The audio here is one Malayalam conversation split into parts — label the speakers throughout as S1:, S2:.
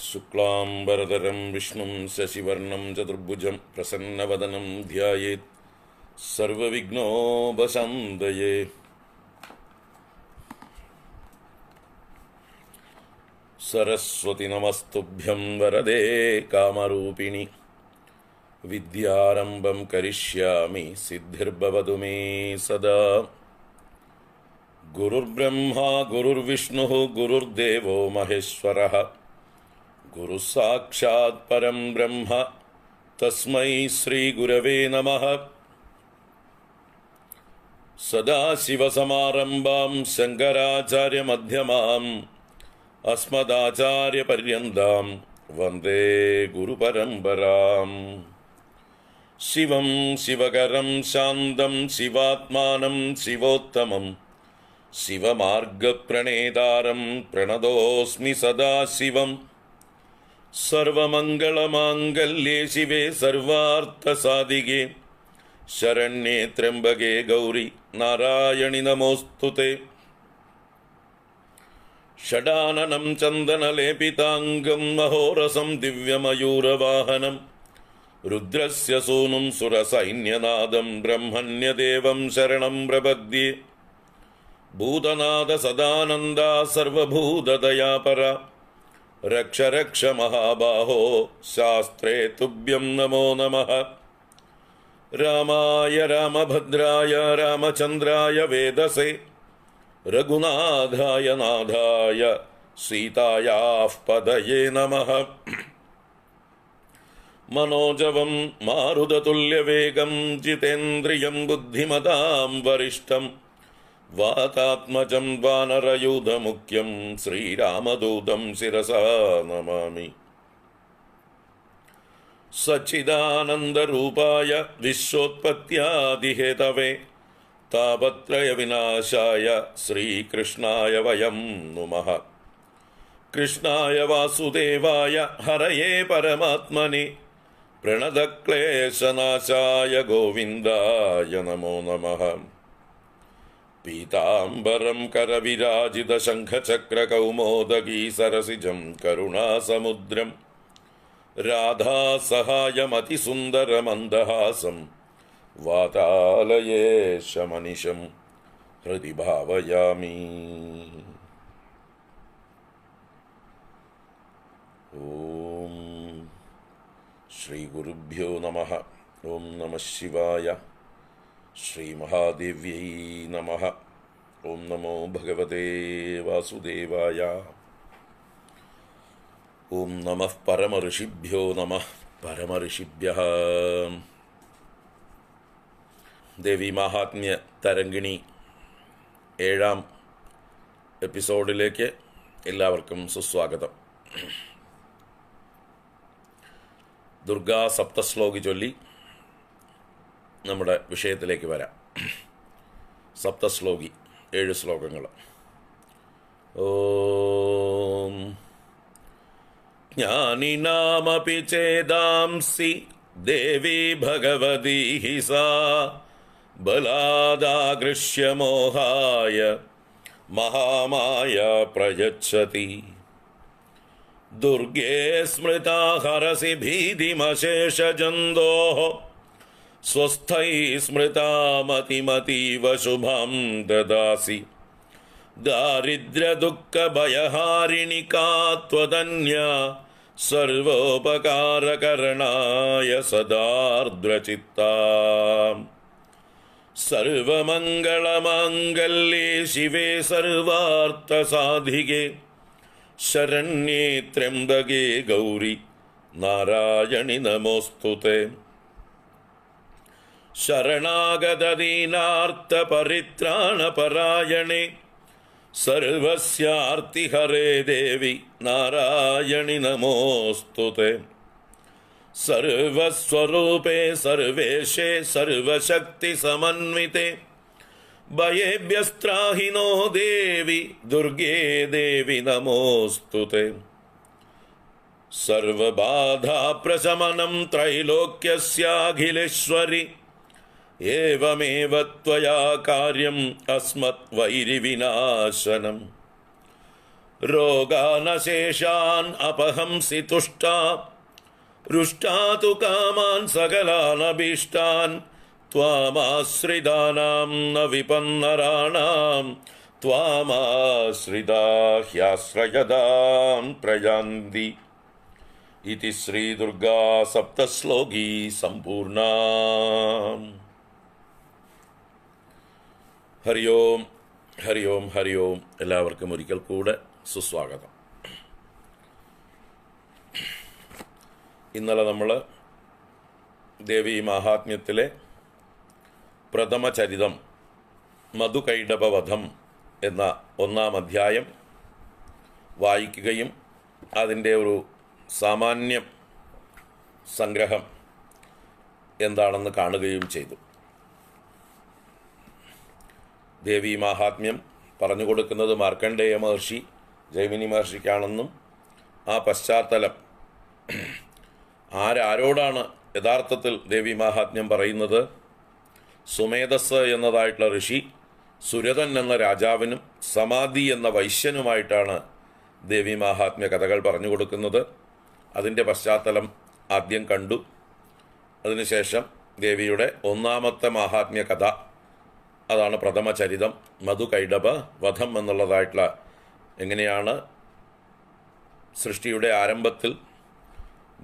S1: ശുക്ലാംബരധരം വിഷ്ണും ശശിവർണം ചതുർഭുജം പ്രസന്നവദനം ധ്യായേത് സർവവിഘ്നോപശാന്തയേ. സരസ്വതി നമസ്തുഭ്യം വരദേ കാമരൂപിണി. വിദ്യാരംഭം കരിഷ്യാമി സിദ്ധിർഭവതു മേ സദാ. ഗുരുർബ്രഹ്മാ ഗുരുർവിഷ്ണുഃ ഗുരുർദേവോ മഹേശ്വരഃ. ഗുരുഃ സാക്ഷാത് പരം ബ്രഹ്മ തസ്മൈ ശ്രീ ഗുരവേ നമഃ. സദാശിവസമാരംഭാം ശങ്കരാചാര്യമധ്യമാം അസ്മദാചാര്യപര്യന്താം വന്ദേ ഗുരുപരമ്പരാം. ശിവം ശിവകരം ശാന്തം ശിവാത്മാനം ശിവോത്തമം ശിവമാർഗപ്രണേതാരം പ്രണതോസ്മി സദാശിവം. സർവമംഗളമാംഗല്യേ ശിവേ സർവാർത്ഥസാധികേ ശരണ്യേ ത്രയംബകേ ഗൗരി നാരായണി നമോസ്തുതേ. ഷഡാനനം ചന്ദനലേപിതാംഗം മഹോരസം ദിവ്യമയൂരവാഹനം രുദ്രസ്യ സൂനും സുരസൈന്യനാദം ബ്രഹ്മണ്യദേവം ശരണം പ്രപദ്യേ. ഭൂതനാഥ സദാനന്ദ സർവഭൂതദയാപര രക്ഷ രക്ഷ മഹാബാഹോ ശാസ്ത്രേ തുഭ്യം നമോ നമഃ. രാമായ രാമഭദ്രായ രാമചന്ദ്രായ വേദസേ രഘുനാഥായ നാഥായ സീതായാഃ പദയേ നമഃ. മനോജവം മാരുതതുല്യവേഗം ജിതേന്ദ്രിയം ബുദ്ധിമതാം വരിഷ്ഠം വാതാത്മജം വാനരയൂഥമുഖ്യം ശ്രീരാമദൂതം ശിരസാ നമാമി. സച്ചിദാനന്ദരൂപായ വിശ്വോത്പത്യാദിഹേതവേ താപത്രയവിനാശായ ശ്രീകൃഷ്ണായ വയം നുമഃ. കൃഷ്ണായ വാസുദേവായ ഹരയേ പരമാത്മനെ പ്രണതക്ലേശനാശായ ഗോവിന്ദായ നമോ നമഃ. പീതാംബരം കരവിരാജിത ശംഖചക്രകൗമോദഗീ സരസിജം കരുണാസമുദ്രം രാധാസഹായമതിസുന്ദരമന്ദഹാസം വാതാലയേശമനിശം ഹൃദി ഭാവയാമി. ഓം ശ്രീ ഗുരുഭ്യോ നമഃ. ഓം നമഃ ശിവായ. ശ്രീ മഹാദേവ്യൈ നമഃ. ഓം നമോ ഭഗവതേ വാസുദേവായ. ഓം നമഃ പരമഋഷിഭ്യോ നമഃ. പരമഋഷിഭ്യഃ. ദേവി മാഹാത്മ്യ തരംഗിണി 7ാം എപ്പിസോഡിലേക്ക് എല്ലാവർക്കും സുസ്വാഗതം. ദുർഗാ സപ്തശ്ലോകി ചൊല്ലി നമ്മുടെ വിഷയത്തിലേക്ക് വരാം. സപ്തശ്ലോകി 7 ശ്ലോകങ്ങൾ. ഓം ജ്ഞാനിനാമപി ചേദാംസി ദേവി ഭഗവതി ഹി സാ ബലാദാകൃഷ്യ മോഹായ മഹാമായ പ്രയച്ഛതി. ദുർഗേ സ്മൃതാ ഹരസി ഭീതിമശേഷജന്തോഃ സ്വസ്ഥൈ സ്മൃതാ മതിമതീവ ശുഭം ദദാസി. ദാരിദ്ര്യദുഃഖഭയഹാരിണികാ ത്വദന്യാ സർവോപകാരകരണായ സദാർദ്രചിത്താ. സർവമംഗളമാംഗല്യേ ശിവേ സർവാർത്ഥസാധികേ ശരണ്യേ ത്രയംബകേ ഗൗരി നാരായണി നമോസ്തുതേ. ശരണാഗതദീനാർത്തപരിത്രാണപരായണേ സർവസ്യാർത്തിഹരേ ദേവി നാരായണി നമോസ്തുതേ. സർവസ്വരൂപേ സർവേശേ സർവശക്തിസമന്വിതേ ഭയേഭ്യസ്ത്രാഹിനോ ദേവി ദുർഗേ ദേവി നമോസ്തുതേ. സർവബാധാപ്രശമനം ത്രൈലോക്യസ്യാഖിലേശ്വരി ഏവമേവ ത്വയാ കാര്യം അസ്മത് വൈരിവിനാശനം. രോഗാനശേഷാൻ അപഹംസി തുഷ്ടാ രുഷ്ടാ തു കാമാൻ സകലാനഭീഷ്ടാൻ ത്വാമാശ്രിതാനാം ന വിപന്നരാണാം ത്വാമാശ്രിതാ ഹ്യാശ്രയതാം പ്രയാന്തി. ഇതി ശ്രീ ദുർഗാ സപ്തശ്ലോകീ സമ്പൂർണ. ഹരി ഓം, ഹരി ഓം, ഹരി ഓം. എല്ലാവർക്കും ഒരിക്കൽ കൂടെ സുസ്വാഗതം. ഇന്നലെ നമ്മൾ ദേവീ മാഹാത്മ്യത്തിലെ പ്രഥമ ചരിതം മധുകൈടഭവധം എന്ന 1-ാം അധ്യായം വായിക്കുകയും അതിൻ്റെ ഒരു സാമാന്യ സംഗ്രഹം എന്താണെന്ന് കാണുകയും ചെയ്തു. ദേവീ മാഹാത്മ്യം പറഞ്ഞു കൊടുക്കുന്നത് മാർക്കണ്ഡേയ മഹർഷി ജൈമിനി മഹർഷിക്കാണെന്നും ആ പശ്ചാത്തലം ആരോടാണ് യഥാർത്ഥത്തിൽ ദേവീ മാഹാത്മ്യം പറയുന്നത്, സുമേധസ് എന്നതായിട്ടുള്ള ഋഷി സുരതൻ എന്ന രാജാവിനും സമാധി എന്ന വൈശ്യനുമായിട്ടാണ് ദേവീ മാഹാത്മ്യ കഥകൾ പറഞ്ഞു കൊടുക്കുന്നത്. അതിൻ്റെ പശ്ചാത്തലം ആദ്യം കണ്ടു. അതിനുശേഷം ദേവിയുടെ 1-ാമത്തെ മാഹാത്മ്യ കഥ, അതാണ് പ്രഥമ ചരിതം മധുകൈടഭ വധം എന്നുള്ളതായിട്ടുള്ള, എങ്ങനെയാണ് സൃഷ്ടിയുടെ ആരംഭത്തിൽ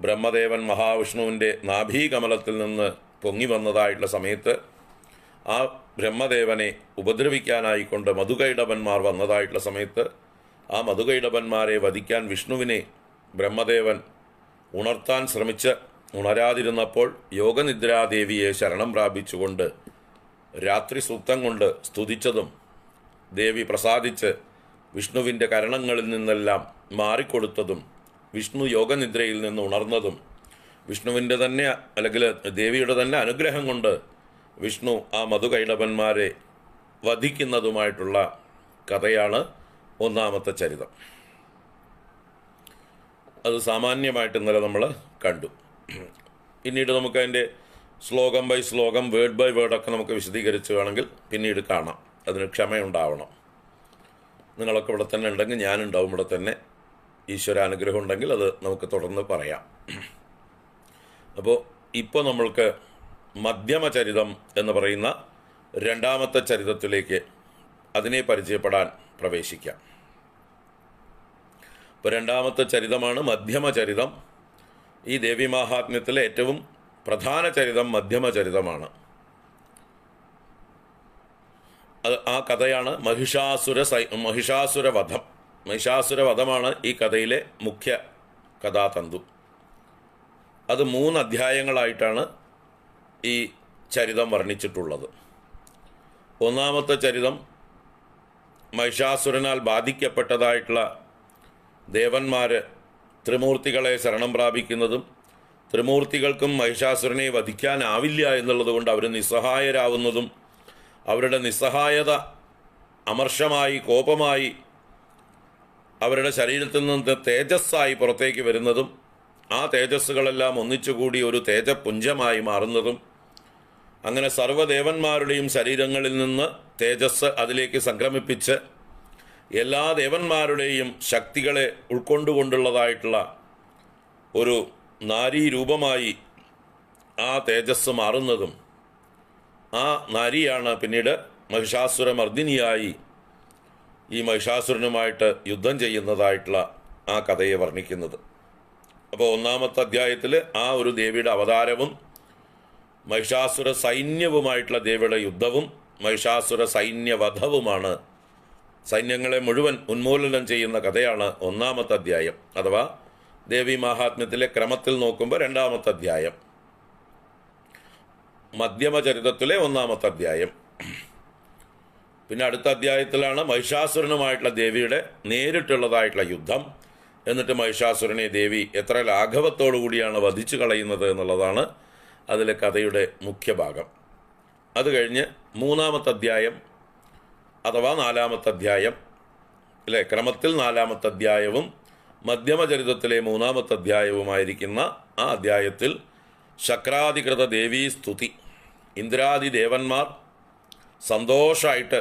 S1: ബ്രഹ്മദേവൻ മഹാവിഷ്ണുവിൻ്റെ നാഭീകമലത്തിൽ നിന്ന് പൊങ്ങി വന്നതായിട്ടുള്ള സമയത്ത് ആ ബ്രഹ്മദേവനെ ഉപദ്രവിക്കാനായിക്കൊണ്ട് മധുകൈടഭന്മാർ വന്നതായിട്ടുള്ള സമയത്ത് ആ മധുകൈടഭന്മാരെ വധിക്കാൻ വിഷ്ണുവിനെ ബ്രഹ്മദേവൻ ഉണർത്താൻ ശ്രമിച്ച് ഉണരാതിരുന്നപ്പോൾ യോഗനിദ്രാദേവിയെ ശരണം പ്രാപിച്ചുകൊണ്ട് രാത്രി സൂക്തം കൊണ്ട് സ്തുതിച്ചതും ദേവി പ്രസാദിച്ച് വിഷ്ണുവിൻ്റെ കരണങ്ങളിൽ നിന്നെല്ലാം മാറിക്കൊടുത്തതും വിഷ്ണു യോഗനിദ്രയിൽ നിന്ന് ഉണർന്നതും വിഷ്ണുവിൻ്റെ തന്നെ അല്ലെങ്കിൽ ദേവിയുടെ തന്നെ അനുഗ്രഹം കൊണ്ട് വിഷ്ണു ആ മധുകൈടഭന്മാരെ വധിക്കുന്നതുമായിട്ടുള്ള കഥയാണ് 1-ാമത്തെ ചരിതം. അത് സാമാന്യമായിട്ട് ഇന്നലെ നമ്മൾ കണ്ടു. പിന്നീട് നമുക്ക് അതിൻ്റെ ശ്ലോകം ബൈ ശ്ലോകം വേർഡ് ബൈ വേർഡൊക്കെ നമുക്ക് വിശദീകരിച്ച് വേണമെങ്കിൽ പിന്നീട് കാണാം. അതിന് ക്ഷമയുണ്ടാവണം. നിങ്ങളൊക്കെ ഇവിടെ തന്നെ ഉണ്ടെങ്കിൽ ഞാനുണ്ടാവും ഇവിടെ തന്നെ. ഈശ്വരാനുഗ്രഹം ഉണ്ടെങ്കിൽ അത് നമുക്ക് തുടർന്ന് പറയാം. അപ്പോൾ ഇപ്പോൾ നമ്മൾക്ക് മധ്യമചരിതം എന്ന് പറയുന്ന 2-ാമത്തെ ചരിതത്തിലേക്ക് അതിനെ പരിചയപ്പെടാൻ പ്രവേശിക്കാം. ഇപ്പോൾ 2-ാമത്തെ ചരിതമാണ് മധ്യമചരിതം. ഈ ദേവീ മാഹാത്മ്യത്തിലെ ഏറ്റവും പ്രധാന ചരിതം മധ്യമചരിതമാണ്. ആ കഥയാണ് മഹിഷാസുരവധം. മഹിഷാസുരവധമാണ് ഈ കഥയിലെ മുഖ്യ കഥാതന്തു. അത് 3 അധ്യായങ്ങളായിട്ടാണ് ഈ ചരിതം വർണ്ണിച്ചിട്ടുള്ളത്. 1-ാമത്തെ ചരിതം മഹിഷാസുരനാൽ ബാധിക്കപ്പെട്ടതായിട്ടുള്ള ദേവന്മാർ ത്രിമൂർത്തികളെ ശരണം പ്രാപിക്കുന്നതും ത്രിമൂർത്തികൾക്കും മഹിഷാസുരനെ വധിക്കാനാവില്ല എന്നുള്ളത് കൊണ്ട് അവർ നിസ്സഹായരാവുന്നതും അവരുടെ നിസ്സഹായത അമർഷമായി കോപമായി അവരുടെ ശരീരത്തിൽ നിന്ന് തേജസ്സായി പുറത്തേക്ക് വരുന്നതും ആ തേജസ്സുകളെല്ലാം ഒന്നിച്ചുകൂടി ഒരു തേജപുഞ്ചമായി മാറുന്നതും അങ്ങനെ സർവ്വദേവന്മാരുടെയും ശരീരങ്ങളിൽ നിന്ന് തേജസ് അതിലേക്ക് സംക്രമിപ്പിച്ച് എല്ലാ ദേവന്മാരുടെയും ശക്തികളെ ഉൾക്കൊണ്ടുകൊണ്ടുള്ളതായിട്ടുള്ള ഒരു നാരീരൂപമായി ആ തേജസ് മാറുന്നതും ആ നാരിയാണ് പിന്നീട് മഹിഷാസുരമർദ്ദിനിയായി ഈ മഹിഷാസുരനുമായിട്ട് യുദ്ധം ചെയ്യുന്നതായിട്ടുള്ള ആ കഥയെ വർണ്ണിക്കുന്നത്. അപ്പോൾ 1-ാമത്തെ അധ്യായത്തിൽ ആ ഒരു ദേവിയുടെ അവതാരവും മഹിഷാസുര സൈന്യവുമായിട്ടുള്ള ദേവിയുടെ യുദ്ധവും മഹിഷാസുര സൈന്യവധവുമാണ്. സൈന്യങ്ങളെ മുഴുവൻ ഉന്മൂലനം ചെയ്യുന്ന കഥയാണ് 1-ാമത്തെ അധ്യായം. അഥവാ ദേവീ മാഹാത്മ്യത്തിലെ ക്രമത്തിൽ നോക്കുമ്പോൾ 2-ാമത്തെ അധ്യായം. മധ്യമചരിതത്തിലെ 1-ാമത്തെ അധ്യായം. പിന്നെ അടുത്ത അധ്യായത്തിലാണ് മഹിഷാസുരനുമായിട്ടുള്ള ദേവിയുടെ നേരിട്ടുള്ളതായിട്ടുള്ള യുദ്ധം. എന്നിട്ട് മഹിഷാസുരനെ ദേവി എത്ര ലാഘവത്തോടു കൂടിയാണ് വധിച്ചു കളയുന്നത് എന്നുള്ളതാണ് അതിലെ കഥയുടെ മുഖ്യ ഭാഗം. അത് കഴിഞ്ഞ് 3-ാമത്തെ അധ്യായം അഥവാ 4-ാമത്തെ അധ്യായം അല്ലേ, ക്രമത്തിൽ 4-ാമത്തെ അധ്യായവും മധ്യമചരിതത്തിലെ 3-ാമത്തെ അധ്യായവുമായിരിക്കുന്ന ആ അധ്യായത്തിൽ ശക്രാധികൃത ദേവീ സ്തുതി. ഇന്ദ്രാദി ദേവന്മാർ സന്തോഷമായിട്ട്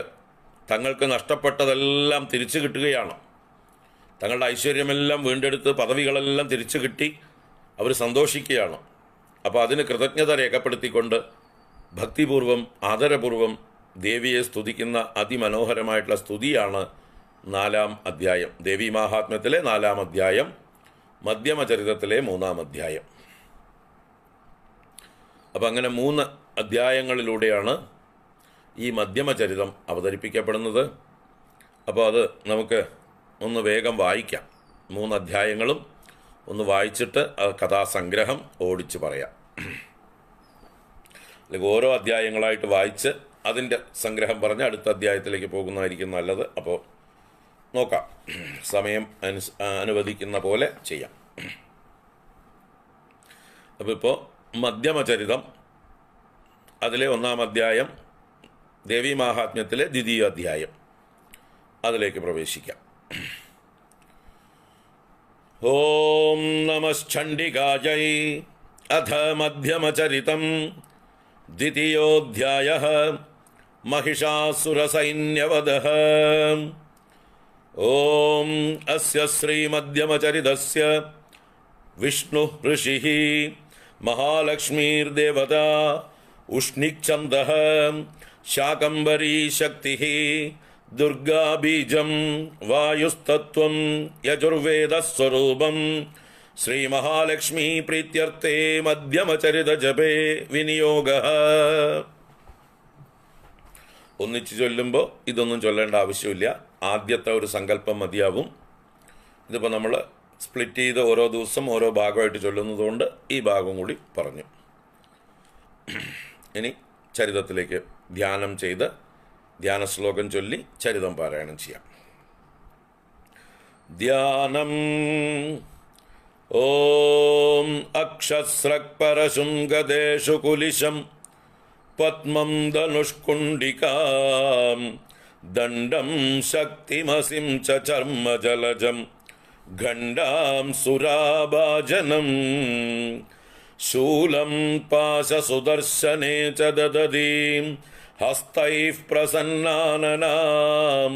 S1: തങ്ങൾക്ക് നഷ്ടപ്പെട്ടതെല്ലാം തിരിച്ചു കിട്ടുകയാണ്. തങ്ങളുടെ ഐശ്വര്യമെല്ലാം വീണ്ടെടുത്ത് പദവികളെല്ലാം തിരിച്ചു കിട്ടി അവർ സന്തോഷിക്കുകയാണ്. അപ്പോൾ അതിന് കൃതജ്ഞത രേഖപ്പെടുത്തിക്കൊണ്ട് ഭക്തിപൂർവം ആദരപൂർവം ദേവിയെ സ്തുതിക്കുന്ന അതിമനോഹരമായിട്ടുള്ള സ്തുതിയാണ് 4-ാം അധ്യായം. ദേവീ മാഹാത്മ്യത്തിലെ 4-ാം അധ്യായം, മധ്യമചരിതത്തിലെ 3-ാം അധ്യായം. അപ്പം അങ്ങനെ 3 അധ്യായങ്ങളിലൂടെയാണ് ഈ മധ്യമചരിതം അവതരിപ്പിക്കപ്പെടുന്നത്. അപ്പോൾ അത് നമുക്ക് ഒന്ന് വേഗം വായിക്കാം. 3 അധ്യായങ്ങളും ഒന്ന് വായിച്ചിട്ട് കഥാസംഗ്രഹം ഓടിച്ച് പറയാം. അല്ലെങ്കിൽ ഓരോ അധ്യായങ്ങളായിട്ട് വായിച്ച് അതിൻ്റെ സംഗ്രഹം പറഞ്ഞ് അടുത്ത അധ്യായത്തിലേക്ക് പോകുന്നതായിരിക്കും നല്ലത്. അപ്പോൾ നോക്കാം, സമയം അനുവദിക്കുന്ന പോലെ ചെയ്യാം. അപ്പോൾ ഇപ്പോൾ മധ്യമചരിതം അതിലെ 1-ാം അധ്യായം, ദേവീ മാഹാത്മ്യത്തിലെ 2-ാം അധ്യായം, അതിലേക്ക് പ്രവേശിക്കാം. ഓം നമശ്ചണ്ഡികാജൈ അഥ മധ്യമചരിതം 2-യോऽധ്യായഃ महिषासुरसैन्यवधः. ഓം അസ്യ ശ്രീമധ്യമചരിതസ്യ വിഷ്ണു ഋഷിഃ മഹാലക്ഷ്മീർദേവതാ ഉഷ്ണിച്ഛന്ദഃ ശാകംഭരീ ശക്തിഃ ദുർഗാബീജം വായുസ്തത്വം യജുർവേദസ്വരൂപം ശ്രീമഹാലക്ഷ്മീ പ്രീത്യർത്ഥേ മധ്യമചരിതജപേ വിനിയോഗഃ. ഒന്നിച്ച് ചൊല്ലുമ്പോൾ ഇതൊന്നും ചൊല്ലേണ്ട ആവശ്യമില്ല. ആദ്യത്തെ ഒരു സങ്കല്പം മതിയാവും. ഇതിപ്പോൾ നമ്മൾ സ്പ്ലിറ്റ് ചെയ്ത് ഓരോ ദിവസം ഓരോ ഭാഗമായിട്ട് ചൊല്ലുന്നതുകൊണ്ട് ഈ ഭാഗം കൂടി പറഞ്ഞു. ഇനി ചരിതത്തിലേക്ക് ധ്യാനം ചെയ്ത് ധ്യാന ശ്ലോകം ചൊല്ലി ചരിതം പാരായണം ചെയ്യാം. ധ്യാനം. ഓം അക്ഷസ്രക്പരശുംഗദേശു കുലിശം പത്മം ധനുഷ്കുണ്ഡികാം ദണ്ഡം ശക്തിമസിം ച ചർമ്മജലജം ഖണ്ഡാം സുരാഭാജനം ശൂലം പാശസുദർശനേ ച ദദതീം ഹസ്തൈഃ പ്രസന്നാനനാം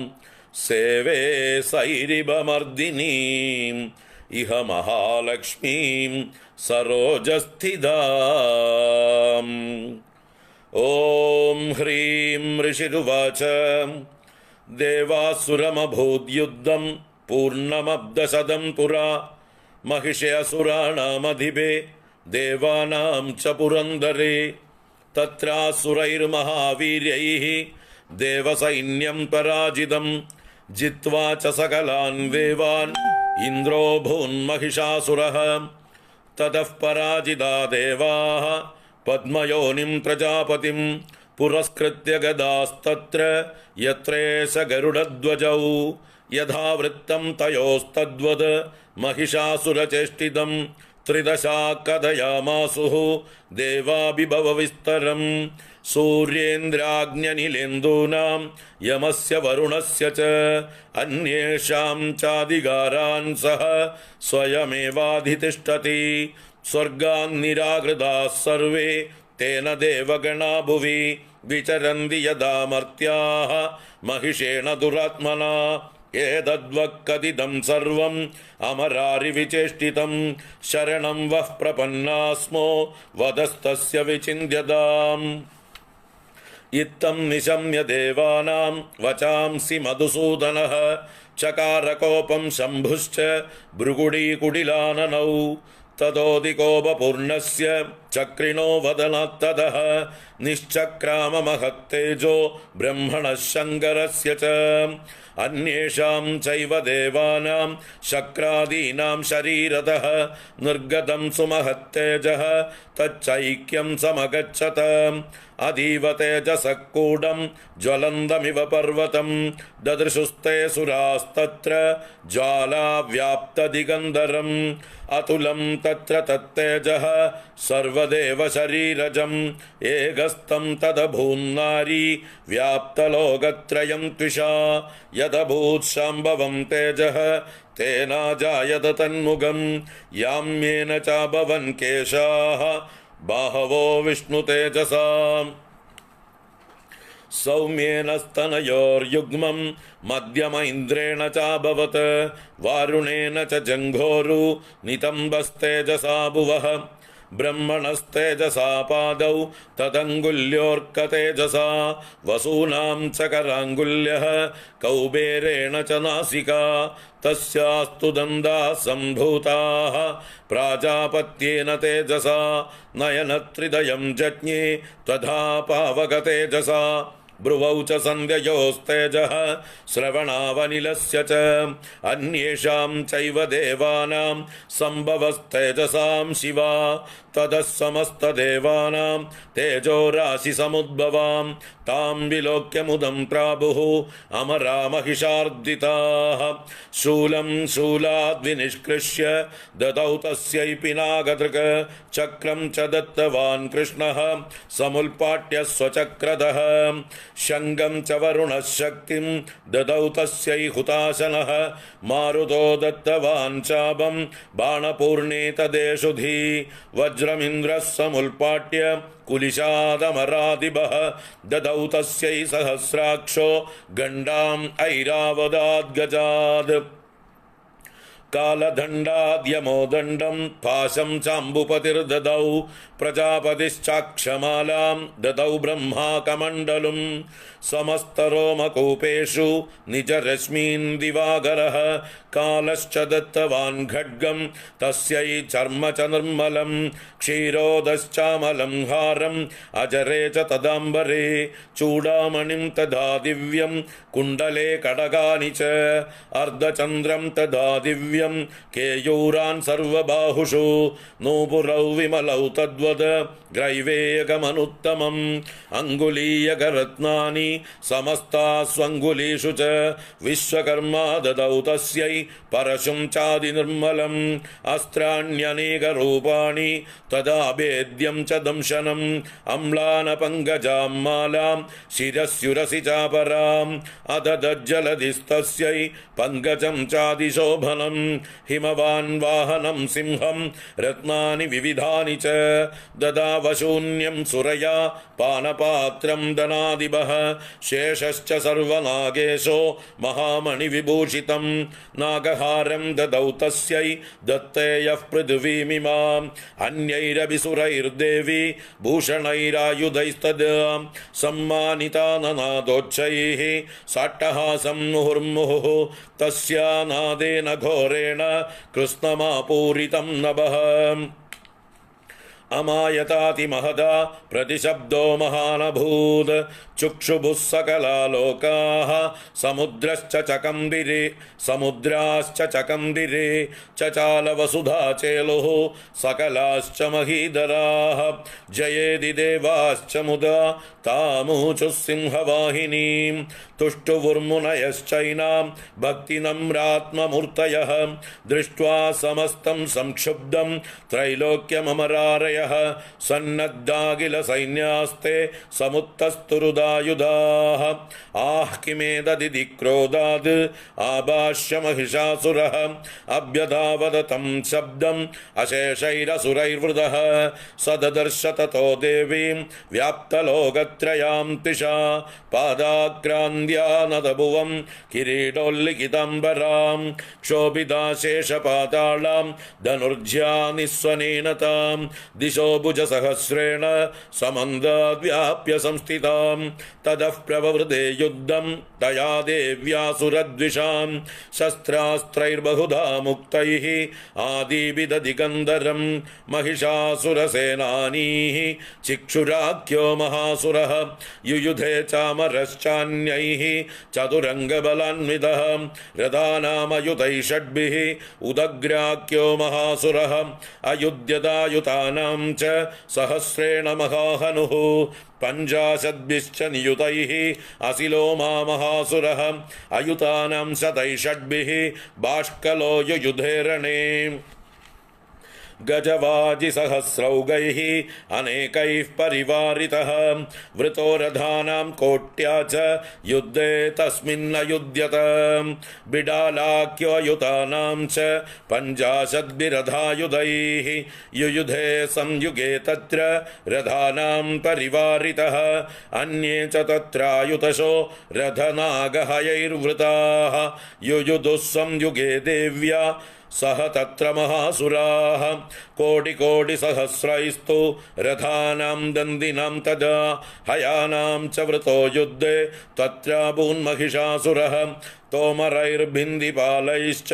S1: സേവേ സൈരിഭമർദിനീം ഇഹ മഹാലക്ഷ്മീം സരോജസ്ഥിതാം. ഓം ഹ്രീം ഋഷിരുവാച ദേവാസുരമഭൂദ്യുദ്ധം പൂർണ്ണമബ്ദശതം പുരാ महिषे असुराणामधिपे देवानां च पुरन्दरे तत्रासुरैर्महावीर्यैः देवसैन्यं पराजितं जित्वा च सकलान् देवान् इन्द्रो भून्महिषासुरः ततः पराजिता देवाः पद्मयोनिं प्रजापतिं पुरस्कृत्य गदास्तत्र यत्रेष गरुडध्वजौ यथा वृत्तं तयोस्तद्वद् महिषासुरचेष्टितं त्रिदशा कथयामासुः देवाभिभवविस्तरं सूर्येन्द्राग्न्यनिलेन्दूनां यमस्य वरुणस्य च अन्येषां चाधिकारान् सह स्वयमेवाधितिष्ठति स्वर्गान्निराकृताः सर्वे तेन देवगणा भुवि विचरन्ति यदा मर्त्याः महिषेण दुरात्मना एतद्वक्कथितं सर्वम् अमरारिविचेष्टितं शरणं वः प्रपन्नास्मो वदस्तस्य विचिन्त्यताम् इत्थं निशम्य देवानां वचांसि मधुसूदनः चकारकोपं शम्भुश्च भृगुडीकुटिलाननौ ततोऽधिकोपपूर्णस्य चक्रिणो वदनात्ततः निश्चक्राम महत्तेजो ब्रह्मणः शङ्करस्य च अन्येषां चैव देवानां शक्रादीनां शरीरतः निर्गतं सुमहत्तेजः तच्चैक्यं समगच्छत अतीव तेजसः कूटं ज्वलन्तमिव पर्वतं ददृशुस्ते सुरास्तत्र ज्वालाव्याप्तदिगन्धरम् अतुलं तत्र तत्तेजः सर्वदेव शरीरजम् एकस्तं तदभून्नारी व्याप्तलोकत्रयं त्विषा यदभूत् शाम्भवं तेजः तेनाजायत तन्मुखं याम्येन चाभवन् केशाः बाहवो विष्णुतेजसा സൗമ്യേന സ്തനയോർയുഗ്മം മധ്യമ ഇന്ദ്രേണ ചാഭവത് വാരുണേന ച ജംഘോരു നിതംബസ്തേജസാ ഭുവഃ ബ്രഹ്മണസ്തേജസാ പാദൗ തദംഗുല്യോർക്കതേജസാ വസൂനാം ച കരാംഗുല്യഃ കൗബേരേണ ച നാസികാ തസ്യാസ്തു ദന്താഃ സംഭൂതാഃ പ്രാജാപത്യേന തേജസാ നയനത്രിദയം ജജ്ഞേ ത്വധാ പാവകതേജസാ ഭ്രുവൗ ച സന്ധ്യയോസ്തേജഃ ശ്രവണാവനിലസ്യ ച അന്യേഷാം ചൈവ ദേവാനാം സംഭവസ്തേജസാം ശിവാ തതഃ സമസ്തദേവാനാം തേജോരാശി സമുദ്ഭവാം താം വിലോക്യമുദം പ്രാപുഃ അമരാ മഹിഷാർദിതാഃ ശൂലം ശൂലാദ്വിനിഷ്കൃഷ്യ ദദൗ തസ്യൈ പിനാകദൃക് ചക്രം ച ദത്തവാൻ കൃഷ്ണഃ സമുൽപാട്യ സ്വചക്രദഃ ശംഖം ച വരുണഃ ശക്തിം ദദൗ തസ്യൈ ഹുതാശനഃ മാരുതോ ദത്തവാൻ ചാപം ബാണപൂർണേ തദേഷുധി വജ്രമിന്ദ്രഃ സമുൽപാട്യ കുലിശാദമരാദിഭഃ ദദൗ തസ്യൈ സഹസ്രാക്ഷോ ഗണ്ഡാം ഐരാവതാദ്ഗജാദ് കാലദണ്ഡാദ്യമോദണ്ഡം പാശം ചാമ്പുപതിർദദൗ പ്രജാപതിശ്ചാക്ഷമാലാം ദദൗ ബ്രഹ്മാകമണ്ഡലും സമസ്തരോമകൂപേഷു നിജരശ്മീൻ ദിവാകരഃ കാലശ്ച ദത്തവാൻ ഖഡ്ഗം തസ്യൈ ചർമ്മ ച നിർമ്മലം ക്ഷീരോദശ്ചാമലം ഹാരം അജരേ ച തദാംബരേ ചൂടാമണിം തഥാ ദിവ്യം കുണ്ഡലേ കടകാനി ച അർദ്ധചന്ദ്രം തഥാ ദിവ്യം കേയൂരാൻ സർവബാഹുഷു നൂപുരൗ വിമലൗ തദ്വത് ഗ്രൈവേയകമനുത്തമം അങ്കുലീയകരത്നാനി സമസ്താസ്വങ്കുലീഷു ച വിശ്വകർമാ ദദൗ തസ്യൈ പരശും ചാതി നിർമ്മലം അസ്ത്രാണ്യനേകരൂപാണി തദാഭേദ്യം ച ദംശനം അമ്ലാന പങ്കജാം മാലാം ശിരസ്യുരസി ചാപരാം അദദജ്ജലധിസ്തസ്യൈ പങ്കജം ചാതിശോഭനം ഹിമവാൻ വാഹനം സിംഹം രത്നാനി വിവിധാനി ച ദദാവശൂന്യം സുരയാ പാനപാത്രം ധനാദിഭഃ ശേഷശ്ച സർവനാഗേശോ മഹാമണിവിഭൂഷിതം നാഗഹാരം ദദൗ തസ്യൈ ദത്തേയഃ പൃഥിവീമിമാം അന്യൈരഭിസുരൈർദേവി ഭൂഷണൈരായുധൈസ്തദാ സമ്മാനിതാ നനാദോച്ഛൈഃ സാട്ടഹാസം മുഹുർമുഹുഃ തസ്യാ നാദേന ഘോരേണ കൃഷ്ണമാപൂരിതം നഭഃ അമായതാതി മഹദാ പ്രതിശബ്ദോ മഹാനഭൂത് ചുക്ഷുഭുഃ സകലാ ലോകാഃ സമുദ്രാശ്ച ചകന്ദിരേ ചചാല വസുധാ ചേലുഃ സകലാശ്ച മഹീധരാഃ ജയേതി ദേവാശ്ച മുദാ താമൂചുഃ സിംഹവാഹിനീം തുഷ്ടുവുർമുനയശ്ചൈനാം ഭക്തിനമ്രാത്മമൂർത്തയഃ ദൃഷ്ട്വാ സമസ്തം സംക്ഷുബ്ധം ത്രൈലോക്യമമരാരയഃ സന്നദ്ധാഖില സൈന്യാസ്തേ സമുത്തസ്തുരുദായുധാഃ ആഹ് കിമേതദിതി ക്രോധാത് ആഭാഷ്യ മഹിഷാസുരഃ അഭ്യധാവത തം ശബ്ദം അശേഷൈരസുരൈർവൃതഃ സദദർശ തതോ ദേവീം വ്യാപ്തലോകത്രയാം തിഷാ പാദാക്രാന്ത്യാനദഭുവം കിരീടോല്ലിഖിതാംബരാം ക്ഷോഭിതാശേഷപാതാളാം ധനുർജ്യാ നിസ്വനേന താം ദിശോ ഭുജസഹസ്രേണ സമന്താദ്വ്യാപ്യ സംസ്ഥിതാം തതഃ പ്രവവൃതേ യുദ്ധം തയാ ദേവ്യാസുരദ്വിഷാം ശസ്ത്രാസ്ത്രൈർബഹുധാ മുക്തൈഃ ആദീവിദധികന്ധരം മഹിഷാസുരസേനാനീഃ ചിക്ഷുരാഖ്യോ മഹാസുരഃ യുയുധേ ചാമരശ്ചാന്യൈഃ ചതുരംഗബലാന്വിതഃ രഥാനാമയുതൈ ഷഡ്ഭിഃ ഉദഗ്രാഖ്യോ മഹാസുരഃ അയുധ്യതായുതാനാം ച സഹസ്രേണ മഹാഹനുഃ പഞ്ചാശദ്ഭിശ്ച നിയുതൈഃ അസിലോ മഹാസുരഃ അയുതാനാം ശതൈ ഷഡ്ഭിഃ ബാഷ്കലോ യുയുധേ രണേ गजवाजिसहस्रौगैः अनेकैः परिवारितः वृतो रथानां कोट्या च युद्धे तस्मिन्नयुध्यत बिडालाख्ययुतानां च 50 रथायुधैः युयुधे संयुगे तत्र रथानां परिवारितः अन्ये च तत्रायुतशो रथनागहयैर्वृताः युयुधुः संयुगे देव्या सह तत्र महासुराः कोटिकोटिसहस्रैस्तु रथानां दन्दिनां तदा हयानां च वृतो युद्धे तत्राभून्महिषासुरः तोमरैर्भिन्दिपालैश्च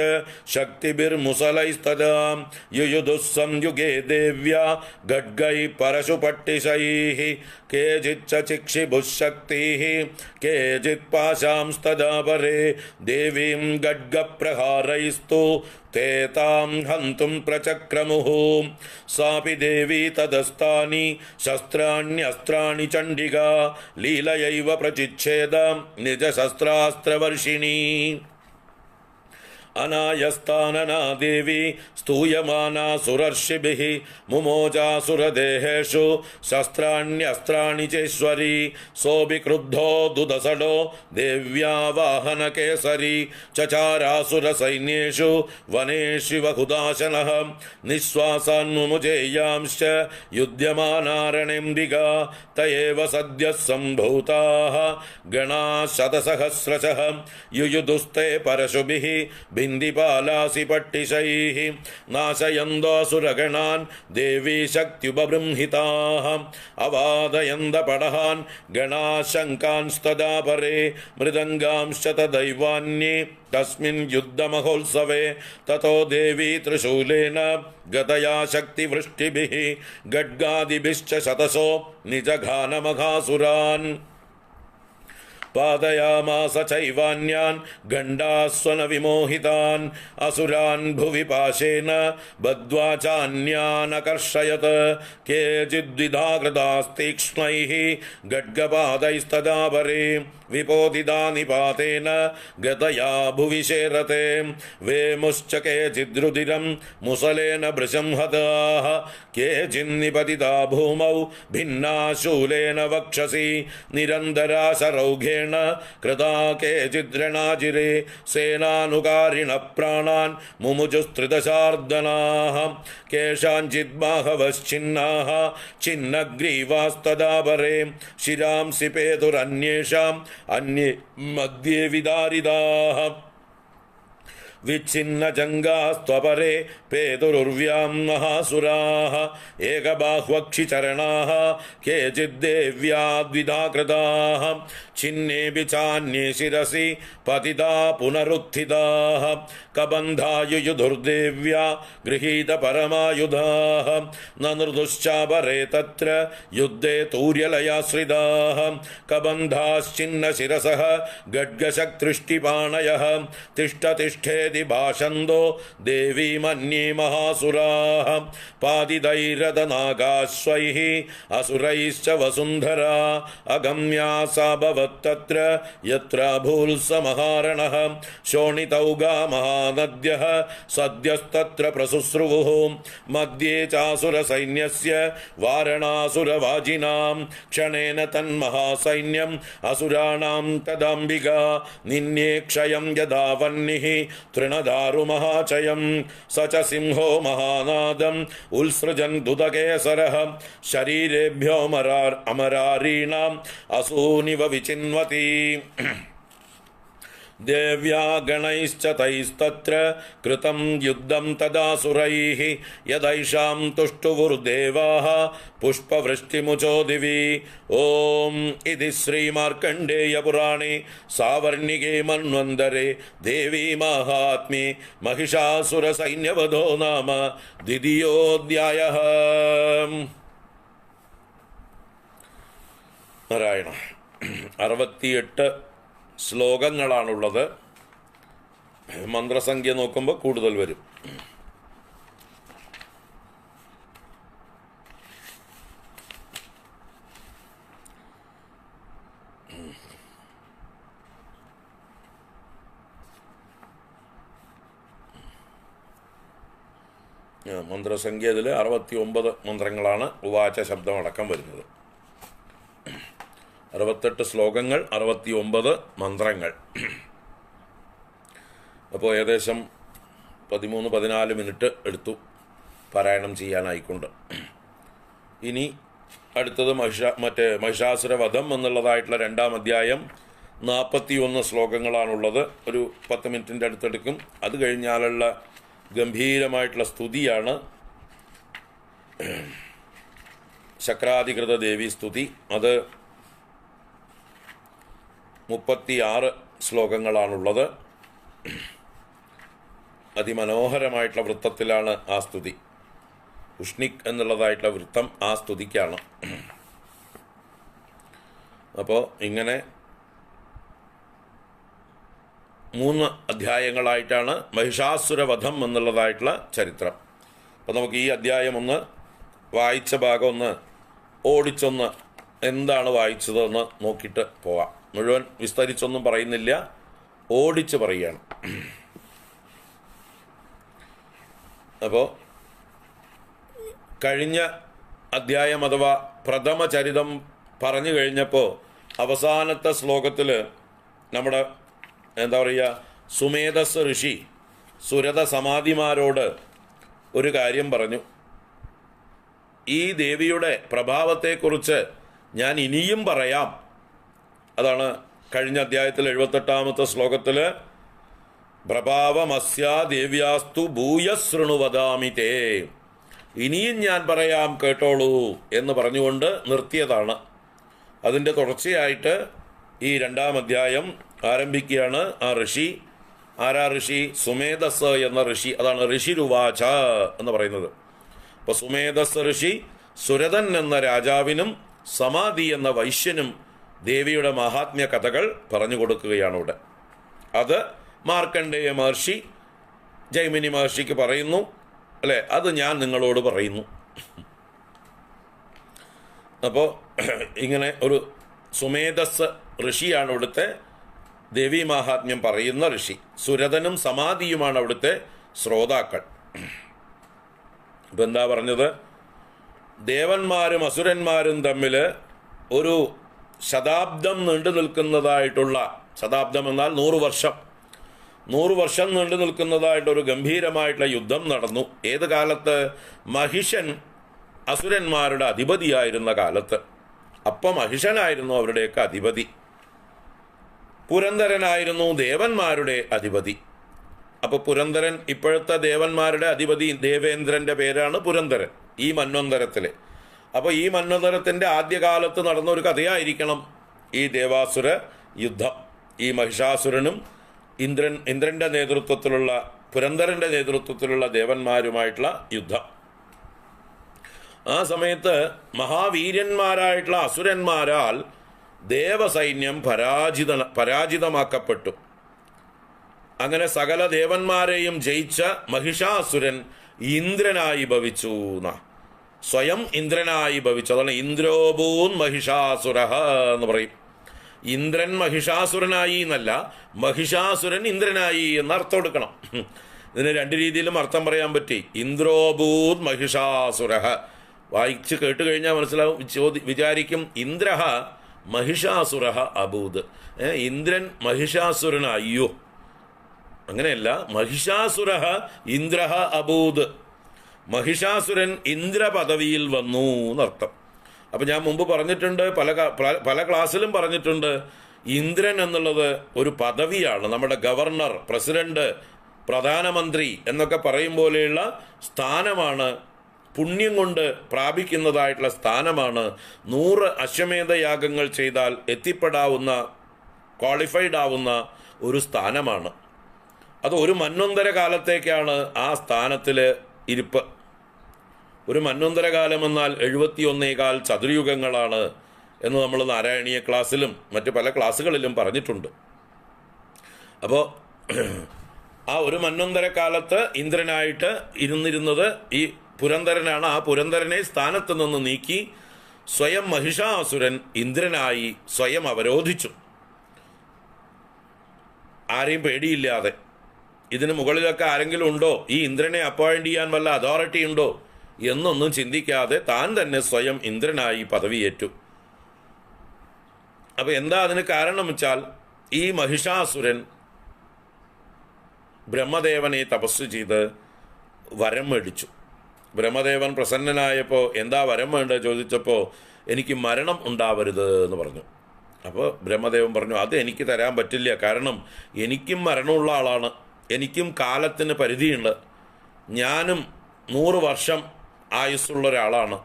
S1: शक्तिभिर्मुसलैस्तदा युयुधुः संयुगे देव्या खड्गैः परशुपट्टिशैः केचिच्च चिक्षिभुः शक्तिः केचित् पाशांस्तदा परे देवीं खड्गप्रहारैस्तु ते तां हन्तुं प्रचक्रमुः सापि देवी तदस्तानि शस्त्राण्यस्त्राणि चण्डिका लीलयैव प्रचिच्छेद निजशस्त्रास्त्रवर्षिणी अनायस्तानना देवी स्तूयमाना सुरर्षिभिः मुमोजासुरदेहेषु शस्त्राण्यस्त्राणि चेश्वरी सोऽपि क्रुद्धो दुदसडो देव्या वाहनकेसरी चचारासुरसैन्येषु वनेष्विव हुदाशनः निःश्वासान्मुमुजेयांश्च युध्यमानारणेऽम्बिका त एव सद्यः सम्भूताः गणाः शतसहस्रशः युयुधुस्ते परशुभिः भिन्दिपालासि पट्टिशैः नाशयन्दोऽसुरगणान् देवी शक्त्युपबृंहिताः अवादयन्दपडहान् गणाः शङ्कांस्तदा परे मृदङ्गांश्च तदैवान्ये तस्मिन् युद्धमहोत्सवे ततो देवी त्रिशूलेन गतया शक्तिवृष्टिभिः खड्गादिभिश्च शतशो निजघानमघासुरान् पादयामास चैवान्यान् गण्डास्वनविमोहितान् असुरान् भुवि पाशेन बद्ध्वा चान्यानकर्षयत् केचिद्विधा कृतास्तीक्ष्णैः खड्गपादैस्तदा परे विपोदिता निपातेन गतया भुवि शेरते वेमुश्च केचिद्रुधिरं मुसलेन भृशं हताः केचिन्निपतिता भूमौ भिन्ना शूलेन वक्षसि निरन्तरा शरौघेण कृता केचिद्रणाजिरे सेनानुकारिण प्राणान् मुमुजुस्त्रिदशार्दनाः केषाञ्चिद्बाहवश्चिन्नाः छिन्नग्रीवास्तदा परे शिरांसि पेतुरन्येषाम् अन्ये मध्ये विदारिताः विच्छिन्नजङ्गास्त्वपरे पेतुरुर्व्यां महासुराः एकबाह्वक्षिचरणाः केचिद्देव्या द्विधा कृताः छिन्नेऽपि चान्ये शिरसि पतिता पुनरुत्थिताः कबन्धायुयुधुर्देव्या गृहीतपरमायुधाः न नृदुश्चापरे तत्र युद्धे तूर्यलयाश्रिताः कबन्धाश्चिन्नशिरसः खड्गशक्तृष्टिपाणयः तिष्ठतिष्ठेति भाषन्दो देवीमन्ये महासुराः पादितैरदनागाश्वैः असुरैश्च वसुन्धरा अगम्या सा भवत्तत्र यत्र भूल्समहारणः शोणितौगा महानद्यः सद्यस्तत्र प्रसुश्रुवुः मध्ये चासुरसैन्यस्य वारणासुरवाजिनां क्षणेन तन्महासैन्यम् असुराणां तदाम्बिका निन्ये क्षयं यदा वह्निः तृणदारुमहाचयं स च सिंहो महानादम् उल्सृजन् दुदकेसरः शरीरेभ्यो अमरारीणाम् असूनिव विचिन्वति देव्या गणैश्च तैस्तत्र कृतं युद्धं तदासुरैः यदैषां तुष्टुवुर्देवाः पुष्पवृष्टिमुचो दिवि ॐ इति श्रीमार्कण्डेयपुराणे सावर्णिके मन्वन्तरे देवी माहात्म्ये महिषासुरसैन्यवधो नाम द्वितीयोऽध्यायः. നാരായണ 68 ശ്ലോകങ്ങളാണുള്ളത്. മന്ത്രസംഖ്യ നോക്കുമ്പോൾ കൂടുതൽ വരും. മന്ത്രസംഖ്യ ഇതിൽ 69 മന്ത്രങ്ങളാണ് ഉവാച ശബ്ദമടക്കം വരുന്നത്. 68 ശ്ലോകങ്ങൾ, 69 മന്ത്രങ്ങൾ. അപ്പോൾ ഏകദേശം 13-14 മിനിറ്റ് എടുത്തു പാരായണം ചെയ്യാനായിക്കൊണ്ട്. ഇനി അടുത്തത് മഹിഷാസുരവധം എന്നുള്ളതായിട്ടുള്ള 2-ാം അധ്യായം. 41 ശ്ലോകങ്ങളാണുള്ളത്. ഒരു 10 മിനിറ്റിൻ്റെ അടുത്തെടുക്കും. അത് കഴിഞ്ഞാലുള്ള ഗംഭീരമായിട്ടുള്ള സ്തുതിയാണ് ശക്രാധികൃത ദേവി സ്തുതി. അത് 36 ശ്ലോകങ്ങളാണുള്ളത്. അതിമനോഹരമായിട്ടുള്ള വൃത്തത്തിലാണ് ആ സ്തുതി. ഉഷ്ണിക് എന്നുള്ളതായിട്ടുള്ള വൃത്തം ആ സ്തുതിക്കാണ്. അപ്പോൾ ഇങ്ങനെ 3 അധ്യായങ്ങളായിട്ടാണ് മഹിഷാസുരവധം എന്നുള്ളതായിട്ടുള്ള ചരിത്രം. അപ്പോൾ നമുക്ക് ഈ അധ്യായം ഒന്ന് വായിച്ച ഭാഗം ഒന്ന് ഓടിച്ചൊന്ന് എന്താണ് വായിച്ചതെന്ന് നോക്കിയിട്ട് പോവാം. മുഴുവൻ വിസ്തരിച്ചൊന്നും പറയുന്നില്ല, ഓടിച്ച് പറയുകയാണ്. അപ്പോൾ കഴിഞ്ഞ അധ്യായം അഥവാ പ്രഥമ ചരിതം പറഞ്ഞു കഴിഞ്ഞപ്പോൾ അവസാനത്തെ ശ്ലോകത്തിൽ നമ്മുടെ എന്താ പറയുക, സുമേധസ് ഋഷി സുരത സമാധിമാരോട് ഒരു കാര്യം പറഞ്ഞു. ഈ ദേവിയുടെ പ്രഭാവത്തെക്കുറിച്ച് ഞാൻ ഇനിയും പറയാം. അതാണ് കഴിഞ്ഞ അധ്യായത്തിൽ 78-ാമത്തെ ശ്ലോകത്തിൽ പ്രഭാവമസ്യാ ദേവ്യാസ്തു ഭൂയശൃണു വദാമി തേ, ഇനിയും ഞാൻ പറയാം കേട്ടോളൂ എന്ന് പറഞ്ഞുകൊണ്ട് നിർത്തിയതാണ്. അതിൻ്റെ തുടർച്ചയായിട്ട് ഈ 2-ാം അധ്യായം ആരംഭിക്കുകയാണ്. ആ ഋഷി ആരാ? ഋഷി സുമേധസ് എന്ന ഋഷി. അതാണ് ഋഷിരുവാച എന്ന് പറയുന്നത്. അപ്പോൾ സുമേധസ് ഋഷി സുരതൻ എന്ന രാജാവിനും സമാധി എന്ന വൈശ്യനും ദേവിയുടെ മഹാത്മ്യ കഥകൾ പറഞ്ഞു കൊടുക്കുകയാണ് ഇവിടെ. അത് മാർക്കണ്ഡേയ മഹർഷി ജൈമിനി മഹർഷിക്ക് പറയുന്നു, അല്ലേ? അത് ഞാൻ നിങ്ങളോട് പറയുന്നു. അപ്പോൾ ഇങ്ങനെ ഒരു സുമേധസ് ഋഷിയാണ് ഇവിടുത്തെ ദേവീ മാഹാത്മ്യം പറയുന്ന ഋഷി. സുരതനും സമാധിയുമാണ് അവിടുത്തെ ശ്രോതാക്കൾ. ഇപ്പം എന്താ പറഞ്ഞത്? ദേവന്മാരും അസുരന്മാരും തമ്മിൽ ഒരു ശതാബ്ദം നീണ്ടു നിൽക്കുന്നതായിട്ടുള്ള, ശതാബ്ദം എന്നാൽ 100 വർഷം, 100 വർഷം നീണ്ടു നിൽക്കുന്നതായിട്ടൊരു ഗംഭീരമായിട്ടുള്ള യുദ്ധം നടന്നു. ഏത് കാലത്ത്? മഹിഷൻ അസുരന്മാരുടെ അധിപതിയായിരുന്ന കാലത്ത്. അപ്പം മഹിഷനായിരുന്നു അവരുടെയൊക്കെ അധിപതി. പുരന്ദരനായിരുന്നു ദേവന്മാരുടെ അധിപതി. അപ്പോൾ പുരന്ദരൻ ഇപ്പോഴത്തെ ദേവന്മാരുടെ അധിപതി ദേവേന്ദ്രൻ്റെ പേരാണ് പുരന്ദരൻ ഈ മന്വന്തരത്തിൽ. അപ്പോൾ ഈ മന്വന്തരത്തിൻ്റെ ആദ്യകാലത്ത് നടന്ന ഒരു കഥയായിരിക്കണം ഈ ദേവാസുര യുദ്ധം. ഈ മഹിഷാസുരനും ഇന്ദ്രൻ്റെ നേതൃത്വത്തിലുള്ള പുരന്ദരൻ്റെ നേതൃത്വത്തിലുള്ള ദേവന്മാരുമായിട്ടുള്ള യുദ്ധം. ആ സമയത്ത് മഹാവീര്യന്മാരായിട്ടുള്ള അസുരന്മാരാൽ ദേവസൈന്യം പരാജിതമാക്കപ്പെട്ടു. അങ്ങനെ സകല ദേവന്മാരെയും ജയിച്ച മഹിഷാസുരൻ ഇന്ദ്രനായി ഭവിച്ചു. സ്വയം ഇന്ദ്രനായി ഭവിച്ചു. അതാണ് ഇന്ദ്രോഭൂൻ മഹിഷാസുര എന്ന് പറയും. ഇന്ദ്രൻ മഹിഷാസുരനായി എന്നല്ല, മഹിഷാസുരൻ ഇന്ദ്രനായി എന്ന് അർത്ഥം എടുക്കണം. ഇതിന് 2 രീതിയിലും അർത്ഥം പറയാൻ പറ്റി. ഇന്ദ്രോഭൂത് മഹിഷാസുര വായിച്ച് കേട്ട് കഴിഞ്ഞാൽ മനസ്സിലാവും. വിചാരിക്കും ഇന്ദ്രഹ മഹിഷാസുര അഭൂത്, ഇന്ദ്രൻ മഹിഷാസുരനായ്യോ. അങ്ങനെയല്ല, മഹിഷാസുര ഇന്ദ്രഹ അഭൂത്, മഹിഷാസുരൻ ഇന്ദ്രപദവിയിൽ വന്നു എന്നർത്ഥം. അപ്പം ഞാൻ മുമ്പ് പറഞ്ഞിട്ടുണ്ട്, പല ക്ലാസ്സിലും പറഞ്ഞിട്ടുണ്ട്, ഇന്ദ്രൻ എന്നുള്ളത് ഒരു പദവിയാണ്. നമ്മുടെ ഗവർണർ, പ്രസിഡന്റ്, പ്രധാനമന്ത്രി എന്നൊക്കെ പറയും പോലെയുള്ള സ്ഥാനമാണ്. പുണ്യം കൊണ്ട് പ്രാപിക്കുന്നതായിട്ടുള്ള സ്ഥാനമാണ്. 100 അശ്വമേധയാഗങ്ങൾ ചെയ്താൽ എത്തിപ്പെടാവുന്ന, ക്വാളിഫൈഡ് ആവുന്ന ഒരു സ്ഥാനമാണ്. അത് ഒരു മന്വന്തര കാലത്തേക്കാണ് ആ സ്ഥാനത്തിൽ ഇരിപ്പ്. ഒരു മന്വന്തര കാലം എന്നാൽ 71 ചതുർയുഗങ്ങളാണ് എന്ന് നമ്മൾ നാരായണീയ ക്ലാസ്സിലും മറ്റ് പല ക്ലാസ്സുകളിലും പറഞ്ഞിട്ടുണ്ട്. അപ്പോൾ ആ ഒരു മന്വന്തര കാലത്ത് ഇന്ദ്രനായിട്ട് ഇരുന്നിരുന്നത് ഈ പുരന്ദരനാണ്. ആ പുരന്ദരനെ സ്ഥാനത്ത് നിന്ന് നീക്കി സ്വയം മഹിഷാസുരൻ ഇന്ദ്രനായി സ്വയം അവരോധിച്ചു. ആരെയും പേടിയില്ലാതെ ഇതിന് മുകളിലൊക്കെ ആരെങ്കിലും ഉണ്ടോ, ഈ ഇന്ദ്രനെ അപ്പോയിന്റ് ചെയ്യാൻ വല്ല അതോറിറ്റി ഉണ്ടോ എന്നൊന്നും ചിന്തിക്കാതെ താൻ തന്നെ സ്വയം ഇന്ദ്രനായി പദവിയേറ്റു. അപ്പോൾ എന്താ അതിന് കാരണം വെച്ചാൽ, ഈ മഹിഷാസുരൻ ബ്രഹ്മദേവനെ തപസ് ചെയ്ത് വരം മേടിച്ചു. ബ്രഹ്മദേവൻ പ്രസന്നനായപ്പോൾ എന്താ വരം വേണ്ടത് ചോദിച്ചപ്പോൾ എനിക്ക് മരണം ഉണ്ടാവരുത് എന്ന് പറഞ്ഞു. അപ്പോൾ ബ്രഹ്മദേവൻ പറഞ്ഞു, അത് എനിക്ക് തരാൻ പറ്റില്ല, കാരണം എനിക്കും മരണമുള്ള ആളാണ്, എനിക്കും കാലത്തിന് പരിധിയുണ്ട്, ഞാനും 100 വർഷം ആയുസ്സുള്ള ഒരാളാണ്.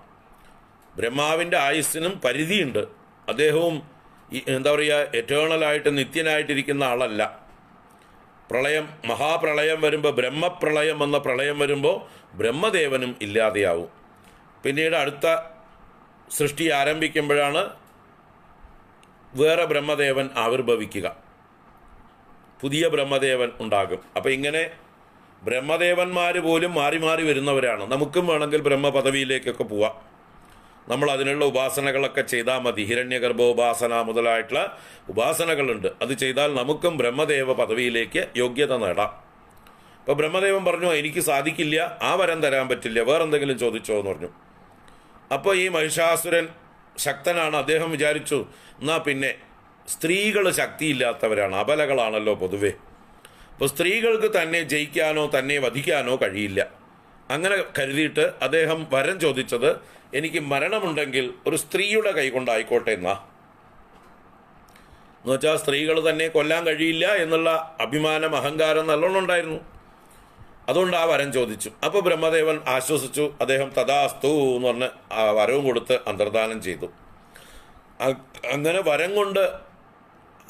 S1: ബ്രഹ്മാവിൻ്റെ ആയുസ്സിനും പരിധിയുണ്ട്. അദ്ദേഹവും എന്താ പറയുക, എറ്റേണലായിട്ട് നിത്യനായിട്ടിരിക്കുന്ന ആളല്ല. പ്രളയം, മഹാപ്രളയം വരുമ്പോൾ, ബ്രഹ്മപ്രളയം എന്ന പ്രളയം വരുമ്പോൾ ബ്രഹ്മദേവനും ഇല്ലാതെയാവും. പിന്നീട് അടുത്ത സൃഷ്ടി ആരംഭിക്കുമ്പോഴാണ് വേറെ ബ്രഹ്മദേവൻ ആവിർഭവിക്കുക, പുതിയ ബ്രഹ്മദേവൻ ഉണ്ടാകും. അപ്പം ഇങ്ങനെ ബ്രഹ്മദേവന്മാർ പോലും മാറി മാറി വരുന്നവരാണ്. നമുക്കും വേണമെങ്കിൽ ബ്രഹ്മപദവിയിലേക്കൊക്കെ പോവാം. നമ്മൾ അതിനുള്ള ഉപാസനകളൊക്കെ ചെയ്താൽ മതി. ഹിരണ്യഗർഭോപാസന മുതലായിട്ടുള്ള ഉപാസനകളുണ്ട്. അത് ചെയ്താൽ നമുക്കും ബ്രഹ്മദേവ പദവിയിലേക്ക് യോഗ്യത നേടാം. അപ്പോൾ ബ്രഹ്മദേവൻ പറഞ്ഞു, എനിക്ക് സാധിക്കില്ല, ആ വരം തരാൻ പറ്റില്ല, വേറെന്തെങ്കിലും ചോദിച്ചോ എന്ന് പറഞ്ഞു. അപ്പോൾ ഈ മഹിഷാസുരൻ ശക്തനാണ്. അദ്ദേഹം വിചാരിച്ചു, എന്നാൽ പിന്നെ സ്ത്രീകൾ ശക്തിയില്ലാത്തവരാണ്, അബലകളാണല്ലോ പൊതുവെ, അപ്പോൾ സ്ത്രീകൾക്ക് തന്നെ ജയിക്കാനോ തന്നെ വധിക്കാനോ കഴിയില്ല. അങ്ങനെ കരുതിയിട്ട് അദ്ദേഹം വരം ചോദിച്ചത്, എനിക്ക് മരണമുണ്ടെങ്കിൽ ഒരു സ്ത്രീയുടെ കൈ കൊണ്ടായിക്കോട്ടെ എന്ന് വെച്ചാൽ സ്ത്രീകൾ തന്നെ കൊല്ലാൻ കഴിയില്ല എന്നുള്ള അഭിമാനം, അഹങ്കാരം നല്ലോണം ഉണ്ടായിരുന്നു. അതുകൊണ്ട് ആ വരം ചോദിച്ചു. അപ്പോൾ ബ്രഹ്മദേവൻ ആശ്വസിച്ചു. അദ്ദേഹം തഥാസ്തു എന്ന് പറഞ്ഞ് ആ വരവും കൊടുത്ത് അന്തർദാനം ചെയ്തു. അങ്ങനെ വരം കൊണ്ട്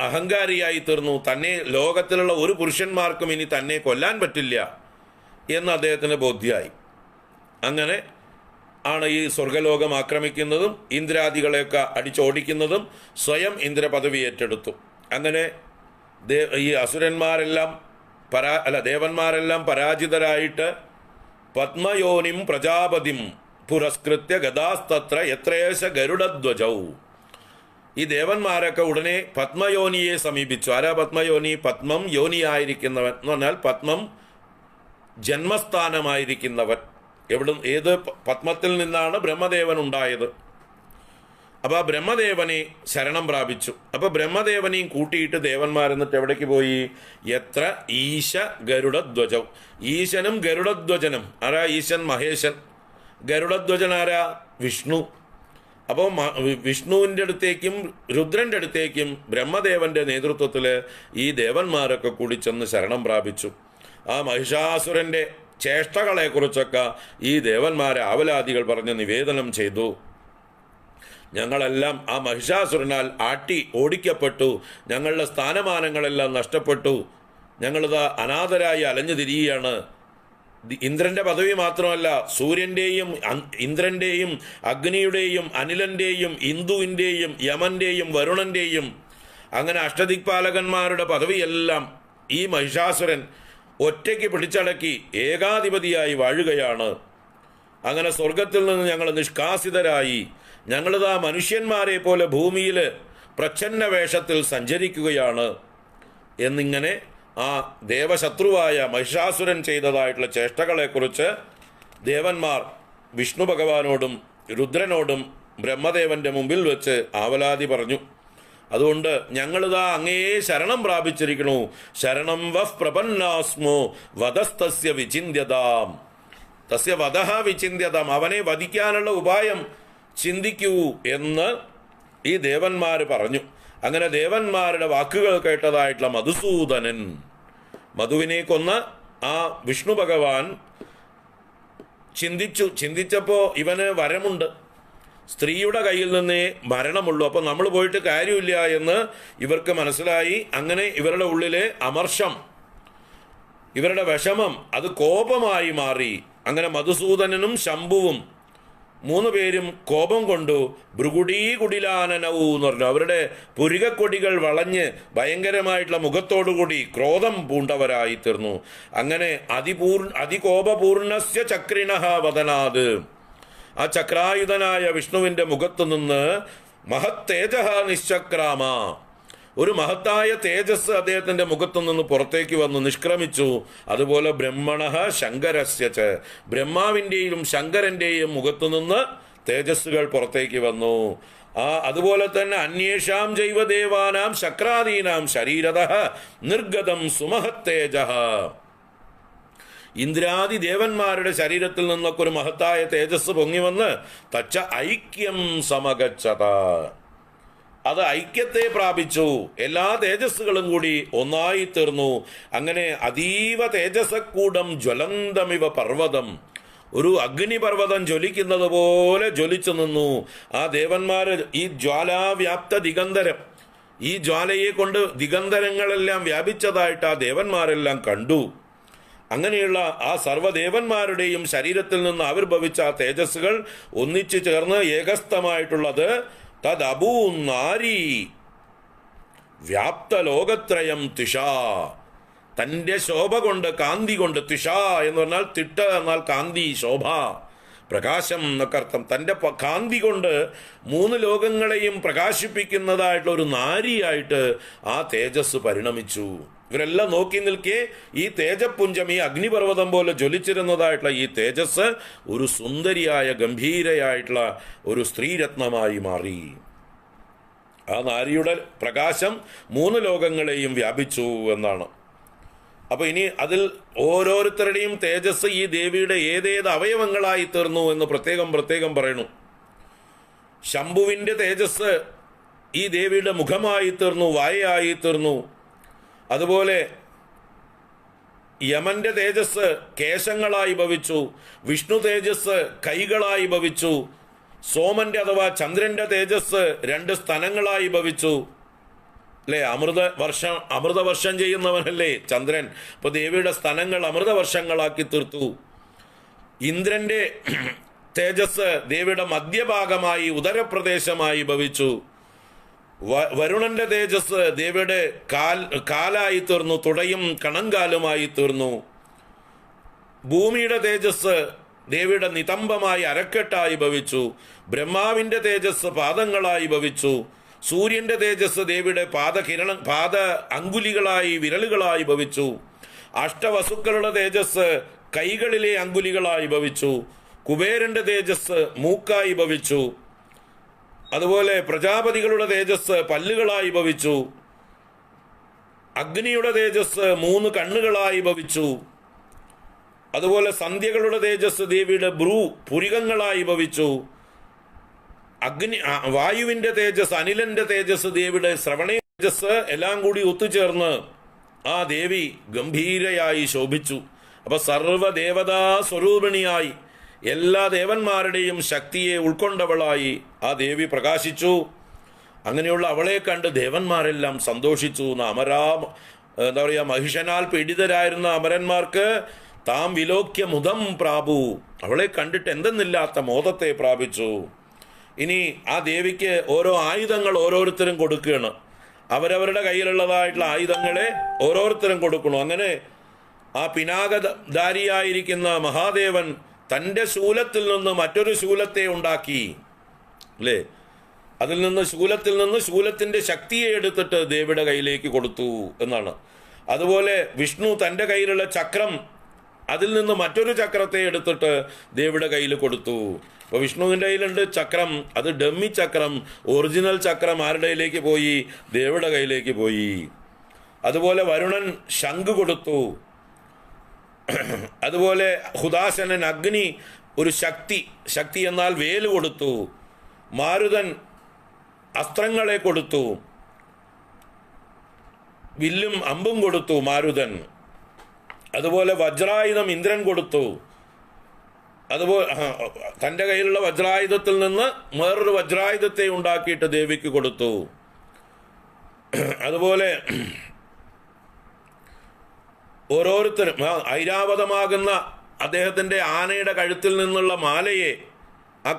S1: അഹങ്കാരിയായി തീർന്നു. തന്നെ ലോകത്തിലുള്ള ഒരു പുരുഷന്മാർക്കും ഇനി തന്നെ കൊല്ലാൻ പറ്റില്ല എന്ന് അദ്ദേഹത്തിന് ബോധ്യമായി. അങ്ങനെ ആണ് ഈ സ്വർഗലോകം ആക്രമിക്കുന്നതും ഇന്ദ്രാദികളെയൊക്കെ അടിച്ചോടിക്കുന്നതും. സ്വയം ഇന്ദ്രപദവി ഏറ്റെടുത്തു. അങ്ങനെ ഈ അസുരന്മാരെല്ലാം ദേവന്മാരെല്ലാം പരാജിതരായിട്ട് പത്മയോനിം പ്രജാപതിം പുരസ്കൃത്യ ഗതാസ്തത്ര എത്രേശ ഗരുഡധ്വജൗ. ഈ ദേവന്മാരൊക്കെ ഉടനെ പത്മയോനിയെ സമീപിച്ചു. ആരാ പത്മയോനി? പത്മം യോനിയായിരിക്കുന്നവൻ എന്ന് പറഞ്ഞാൽ പത്മം ജന്മസ്ഥാനമായിരിക്കുന്നവൻ. ഏത് പത്മത്തിൽ നിന്നാണ് ബ്രഹ്മദേവൻ ഉണ്ടായത്. അപ്പോൾ ആ ബ്രഹ്മദേവനെ ശരണം പ്രാപിച്ചു. അപ്പോൾ ബ്രഹ്മദേവനെയും കൂട്ടിയിട്ട് ദേവന്മാരെന്നിട്ട് എവിടേക്ക് പോയി? എത്ര ഈശ ഗരുഡധ്വജം. ഈശനും ഗരുഡധ്വജനും. ആരാ ഈശൻ? മഹേശൻ. ഗരുഡധ്വജൻ ആരാ? വിഷ്ണു. അപ്പോൾ വിഷ്ണുവിൻ്റെ അടുത്തേക്കും രുദ്രൻ്റെ അടുത്തേക്കും ബ്രഹ്മദേവൻ്റെ നേതൃത്വത്തിൽ ഈ ദേവന്മാരൊക്കെ കൂടി ചെന്ന് ശരണം പ്രാപിച്ചു. ആ മഹിഷാസുരൻ്റെ ചേഷ്ടകളെക്കുറിച്ചൊക്കെ ഈ ദേവന്മാരെ ആവലാദികൾ പറഞ്ഞ് നിവേദനം ചെയ്തു. ഞങ്ങളെല്ലാം ആ മഹിഷാസുരനാൽ ഓടിക്കപ്പെട്ടു, ഞങ്ങളുടെ സ്ഥാനമാനങ്ങളെല്ലാം നഷ്ടപ്പെട്ടു, ഞങ്ങളിത് അനാഥരായി അലഞ്ഞു തിരിയുകയാണ്. ഇന്ദ്രൻ്റെ പദവി മാത്രമല്ല, സൂര്യൻ്റെയും ഇന്ദ്രൻ്റെയും അഗ്നിയുടെയും അനിലൻ്റെയും ഇന്ദുവിൻ്റെയും യമൻ്റെയും വരുണൻ്റെയും അങ്ങനെ അഷ്ടദിക്പാലകന്മാരുടെ പദവിയെല്ലാം ഈ മഹിഷാസുരൻ ഒറ്റയ്ക്ക് പിടിച്ചടക്കി ഏകാധിപതിയായി വാഴുകയാണ്. അങ്ങനെ സ്വർഗത്തിൽ നിന്ന് ഞങ്ങൾ നിഷ്കാസിതരായി, ഞങ്ങളിതാ മനുഷ്യന്മാരെ പോലെ ഭൂമിയിൽ പ്രച്ഛന്ന വേഷത്തിൽ സഞ്ചരിക്കുകയാണ് എന്നിങ്ങനെ ആ ദേവശത്രുവായ മഹിഷാസുരൻ ചെയ്തതായിട്ടുള്ള ചേഷ്ടകളെക്കുറിച്ച് ദേവന്മാർ വിഷ്ണു ഭഗവാനോടും രുദ്രനോടും ബ്രഹ്മദേവന്റെ മുമ്പിൽ വെച്ച് ആവലാതി പറഞ്ഞു. അതുകൊണ്ട് ഞങ്ങളിതാ അങ്ങയെ ശരണം പ്രാപിച്ചിരിക്കണു. ശരണം വഃ പ്രപന്നാസ്മോ വധസ്തസ്യ വിചിന്യതാം. തസ്യ വധഃ വിചിന്യതാം. അവനെ വധിക്കാനുള്ള ഉപായം ചിന്തിക്കൂ എന്ന് ഈ ദേവന്മാർ പറഞ്ഞു. അങ്ങനെ ദേവന്മാരുടെ വാക്കുകൾ കേട്ടതായിട്ടുള്ള മധുസൂദനൻ, മധുവിനെ കൊന്ന ആ വിഷ്ണു ഭഗവാൻ ചിന്തിച്ചപ്പോൾ ഇവന് വരമുണ്ട്, സ്ത്രീയുടെ കയ്യിൽ നിന്നേ മരണമുള്ളൂ, അപ്പോൾ നമ്മൾ പോയിട്ട് കാര്യമില്ല എന്ന് ഇവർക്ക് മനസ്സിലായി. അങ്ങനെ ഇവരുടെ ഉള്ളിലെ അമർഷം, ഇവരുടെ വിഷമം അത് കോപമായി മാറി. അങ്ങനെ മധുസൂദനനും ശംഭുവും 3 പേരും കോപം കൊണ്ടു ഭൃഗുടീ കുടിലാനനവൂ എന്ന് പറഞ്ഞു. അവരുടെ പുരികക്കൊടികൾ വളഞ്ഞ് ഭയങ്കരമായിട്ടുള്ള മുഖത്തോടുകൂടി ക്രോധം പൂണ്ടവരായി തീർന്നു. അങ്ങനെ അതികോപപൂർണസ്യ ചക്രിണഃ വദനാത്. ആ ചക്രായുധനായ വിഷ്ണുവിൻ്റെ മുഖത്തു നിന്ന് മഹത്തേജഃ നിശ്ചക്രാമ. ഒരു മഹത്തായ തേജസ് അദ്ദേഹത്തിന്റെ മുഖത്തു നിന്ന് പുറത്തേക്ക് വന്നു, നിഷ്ക്രമിച്ചു. അതുപോലെ ബ്രഹ്മണഃ ശങ്കരസ്യ, ബ്രഹ്മാവിൻ്റെയും ശങ്കരന്റെയും മുഖത്തു നിന്ന് തേജസ്സുകൾ പുറത്തേക്ക് വന്നു. അതുപോലെ തന്നെ അന്യേഷാം ജൈവദേവാനാം ശക്രാദീനാം ശരീരതഃ നിർഗതം സുമഹത്തേജഃ, ഇന്ദ്രാദി ദേവന്മാരുടെ ശരീരത്തിൽ നിന്നൊക്കെ ഒരു മഹത്തായ തേജസ് പൊങ്ങി വന്ന് തച്ച ഐക്യം സമഗച്ഛത, അത് ഐക്യത്തെ പ്രാപിച്ചു. എല്ലാ തേജസ്സുകളും കൂടി ഒന്നായി തീർന്നു. അങ്ങനെ അതീവ തേജസക്കൂടം ജ്വലന്തമിവ പർവ്വതം, ഒരു അഗ്നിപർവ്വതം ജ്വലിക്കുന്നത് പോലെ ജ്വലിച്ചു നിന്നു. ആ ദേവന്മാര് ഈ ജ്വാലാവ്യാപ്ത ദിഗന്ധരം, ഈ ജ്വാലയെ കൊണ്ട് ദിഗന്ധരങ്ങളെല്ലാം വ്യാപിച്ചതായിട്ട് ആ ദേവന്മാരെല്ലാം കണ്ടു. അങ്ങനെയുള്ള ആ സർവ്വദേവന്മാരുടെയും ശരീരത്തിൽ നിന്ന് ആവിർഭവിച്ച ആ തേജസ്സുകൾ ഒന്നിച്ചു ചേർന്ന് ഏകസ്ഥമായിട്ടുള്ളത് തദബൂ നാരി വ്യാപ്ത ലോകത്രയം തിഷാ, തൻ്റെ ശോഭ കൊണ്ട്, കാന്തി കൊണ്ട്, തിഷാ എന്ന് പറഞ്ഞാൽ തിട്ട എന്നാൽ കാന്തി, ശോഭ, പ്രകാശം എന്നൊക്കെ അർത്ഥം. തൻ്റെ കാന്തി കൊണ്ട് 3 ലോകങ്ങളെയും പ്രകാശിപ്പിക്കുന്നതായിട്ടുള്ള ഒരു നാരിയായിട്ട് ആ തേജസ് പരിണമിച്ചു. ഇവരെല്ലാം നോക്കി നിൽക്കെ ഈ തേജപുഞ്ചം, ഈ അഗ്നിപർവ്വതം പോലെ ജ്വലിച്ചിരുന്നതായിട്ടുള്ള ഈ തേജസ് ഒരു സുന്ദരിയായ ഗംഭീരയായിട്ടുള്ള ഒരു സ്ത്രീരത്നമായി മാറി. ആ നാരിയുടെ പ്രകാശം 3 ലോകങ്ങളെയും വ്യാപിച്ചു എന്നാണ്. അപ്പൊ ഇനി അതിൽ ഓരോരുത്തരുടെയും തേജസ് ഈ ദേവിയുടെ ഏതേത് അവയവങ്ങളായി തീർന്നു എന്ന് പ്രത്യേകം പറയണു. ശംഭുവിന്റെ തേജസ് ഈ ദേവിയുടെ മുഖമായി തീർന്നു, വായയായി തീർന്നു. അതുപോലെ യമന്റെ തേജസ് കേശങ്ങളായി ഭവിച്ചു, വിഷ്ണു തേജസ് കൈകളായി ഭവിച്ചു, സോമന്റെ അഥവാ ചന്ദ്രന്റെ തേജസ് 2 സ്തനങ്ങളായി ഭവിച്ചു. അല്ലേ, അമൃതവർഷം ചെയ്യുന്നവനല്ലേ ചന്ദ്രൻ. അപ്പൊ ദേവിയുടെ സ്തനങ്ങൾ അമൃതവർഷങ്ങളാക്കി തീർത്തു. ഇന്ദ്രന്റെ തേജസ് ദേവിയുടെ മധ്യഭാഗമായി ഉദരപ്രദേശമായി ഭവിച്ചു. വരുണന്റെ തേജസ് ദേവിയുടെ കാലായി തീർന്നു, തുടയും കണങ്കാലുമായി തീർന്നു. ഭൂമിയുടെ തേജസ് ദേവിയുടെ നിതംബമായി അരക്കെട്ടായി ഭവിച്ചു. ബ്രഹ്മാവിന്റെ തേജസ് പാദങ്ങളായി ഭവിച്ചു. സൂര്യന്റെ തേജസ് ദേവിയുടെ പാദ അങ്കുലികളായി, വിരലുകളായി ഭവിച്ചു. അഷ്ടവസുക്കളുടെ തേജസ് കൈകളിലെ അങ്കുലികളായി ഭവിച്ചു. കുബേരന്റെ തേജസ് മൂക്കായി ഭവിച്ചു. അതുപോലെ പ്രജാപതികളുടെ തേജസ് പല്ലുകളായി ഭവിച്ചു. അഗ്നിയുടെ തേജസ് 3 കണ്ണുകളായി ഭവിച്ചു. അതുപോലെ സന്ധ്യകളുടെ തേജസ് ദേവിയുടെ പുരികങ്ങളായി ഭവിച്ചു. വായുവിന്റെ തേജസ്, അനിലന്റെ തേജസ്, ദേവിയുടെ ശ്രവണ തേജസ് എല്ലാം കൂടി ഒത്തുചേർന്ന് ആ ദേവി ഗംഭീരയായി ശോഭിച്ചു. അപ്പൊ സർവദേവതാ സ്വരൂപിണിയായി എല്ലാ ദേവന്മാരുടെയും ശക്തിയെ ഉൾക്കൊണ്ടവളായി ആ ദേവി പ്രകാശിച്ചു. അങ്ങനെയുള്ള അവളെ കണ്ട് ദേവന്മാരെല്ലാം സന്തോഷിച്ചു. എന്താ പറയുക, മഹിഷനാൽ പീഡിതരായിരുന്ന അമരന്മാർക്ക് താം വിലോക്യ മുദം പ്രാപു, അവളെ കണ്ടിട്ട് എന്തെന്നില്ലാത്ത മോദത്തെ പ്രാപിച്ചു. ഇനി ആ ദേവിക്ക് ഓരോ ആയുധങ്ങൾ ഓരോരുത്തരും കൊടുക്കുകയാണ്. അവരവരുടെ കയ്യിലുള്ളതായിട്ടുള്ള ആയുധങ്ങളെ ഓരോരുത്തരും കൊടുക്കണം. അങ്ങനെ ആ പിനാകധാരിയായിരിക്കുന്ന മഹാദേവൻ തൻ്റെ ശൂലത്തിൽ നിന്ന് മറ്റൊരു ശൂലത്തെ ഉണ്ടാക്കി, അല്ലേ? അതിൽ നിന്ന് ശൂലത്തിന്റെ ശക്തിയെ എടുത്തിട്ട് ദേവിയുടെ കയ്യിലേക്ക് കൊടുത്തു എന്നാണ്. അതുപോലെ വിഷ്ണു തൻ്റെ കയ്യിലുള്ള ചക്രം, അതിൽ നിന്ന് മറ്റൊരു ചക്രത്തെ എടുത്തിട്ട് ദേവിയുടെ കയ്യിൽ കൊടുത്തു. അപ്പോൾ വിഷ്ണുവിൻ്റെ കയ്യിലുണ്ട് ചക്രം, അത് ഡമ്മി ചക്രം. ഒറിജിനൽ ചക്രം ആരുടെ കയ്യിലേക്ക് പോയി? ദേവിയുടെ കയ്യിലേക്ക് പോയി. അതുപോലെ വരുണൻ ശംഖ് കൊടുത്തു. അതുപോലെ ഹുദാസനൻ അഗ്നി ഒരു ശക്തി എന്നാൽ വേല് കൊടുത്തു. മാരുതൻ അസ്ത്രങ്ങളെ കൊടുത്തു, വില്ലും അമ്പും കൊടുത്തു മാരുതൻ. അതുപോലെ വജ്രായുധം ഇന്ദ്രൻ കൊടുത്തു. അതുപോലെ തൻ്റെ കയ്യിലുള്ള വജ്രായുധത്തിൽ നിന്ന് വേറൊരു വജ്രായുധത്തെ ഉണ്ടാക്കിയിട്ട് ദേവിക്ക് കൊടുത്തു. അതുപോലെ ഓരോരുത്തരും ഐരാവതമാകുന്ന അദ്ദേഹത്തിൻ്റെ ആനയുടെ കഴുത്തിൽ നിന്നുള്ള മാലയെ, ആ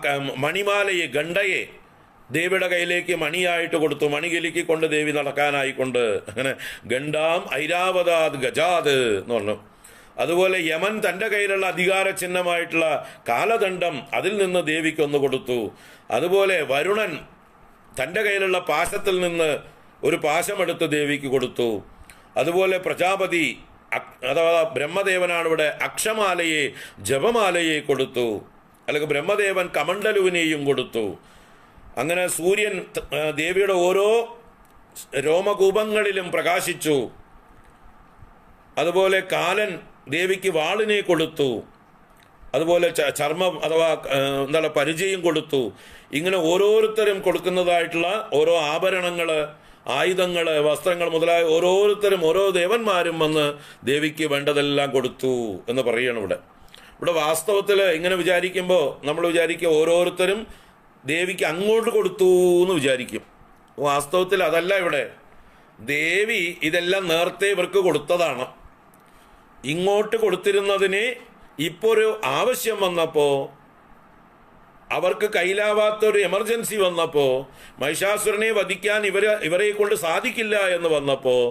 S1: മണിമാലയെ, ഗണ്ഡയെ ദേവിയുടെ കയ്യിലേക്ക് മണിയായിട്ട് കൊടുത്തു. മണികിലിക്ക് കൊണ്ട് ദേവി നടക്കാനായിക്കൊണ്ട്. അങ്ങനെ ഗണ്ഡാം ഐരാവതാത് ഗജാത് എന്ന് പറഞ്ഞു. അതുപോലെ യമൻ തൻ്റെ കയ്യിലുള്ള അധികാര ചിഹ്നമായിട്ടുള്ള കാലദണ്ഡം അതിൽ നിന്ന് ദേവിക്കൊന്ന് കൊടുത്തു. അതുപോലെ വരുണൻ തൻ്റെ കയ്യിലുള്ള പാശത്തിൽ നിന്ന് ഒരു പാശമെടുത്ത് ദേവിക്ക് കൊടുത്തു. അതുപോലെ പ്രജാപതി അഥവാ ബ്രഹ്മദേവനാണ് ഇവിടെ അക്ഷമാലയെ ജപമാലയെ കൊടുത്തു. അല്ലെങ്കിൽ ബ്രഹ്മദേവൻ കമണ്ഡലുവിനെയും കൊടുത്തു. അങ്ങനെ സൂര്യൻ ദേവിയുടെ ഓരോ രോമകൂപങ്ങളിലും പ്രകാശിച്ചു. അതുപോലെ കാലൻ ദേവിക്ക് വാളിനെ കൊടുത്തു. അതുപോലെ ചർമ്മം അഥവാ പരിചയം കൊടുത്തു. ഇങ്ങനെ ഓരോരുത്തരും കൊടുക്കുന്നതായിട്ടുള്ള ഓരോ ആഭരണങ്ങൾ, ആയുധങ്ങൾ, വസ്ത്രങ്ങൾ മുതലായ ഓരോരുത്തരും ഓരോ ദേവന്മാരും വന്ന് ദേവിക്ക് വേണ്ടതെല്ലാം കൊടുത്തു എന്ന് പറയണം. ഇവിടെ വാസ്തവത്തിൽ ഇങ്ങനെ വിചാരിക്കുമ്പോൾ നമ്മൾ വിചാരിക്കുക ഓരോരുത്തരും ദേവിക്ക് അങ്ങോട്ട് കൊടുത്തു എന്ന് വിചാരിക്കും. വാസ്തവത്തിൽ അതല്ല. ഇവിടെ ദേവി ഇതെല്ലാം നേരത്തെ ഇവർക്ക് കൊടുത്തതാണ്. ഇങ്ങോട്ട് കൊടുത്തിരുന്നതിന് ഇപ്പോൾ ഒരു ആവശ്യം വന്നപ്പോൾ, അവർക്ക് കയ്യിലാവാത്തൊരു എമർജൻസി വന്നപ്പോൾ, മഹിഷാസുരനെ വധിക്കാൻ ഇവരെ കൊണ്ട് സാധിക്കില്ല എന്ന് വന്നപ്പോൾ,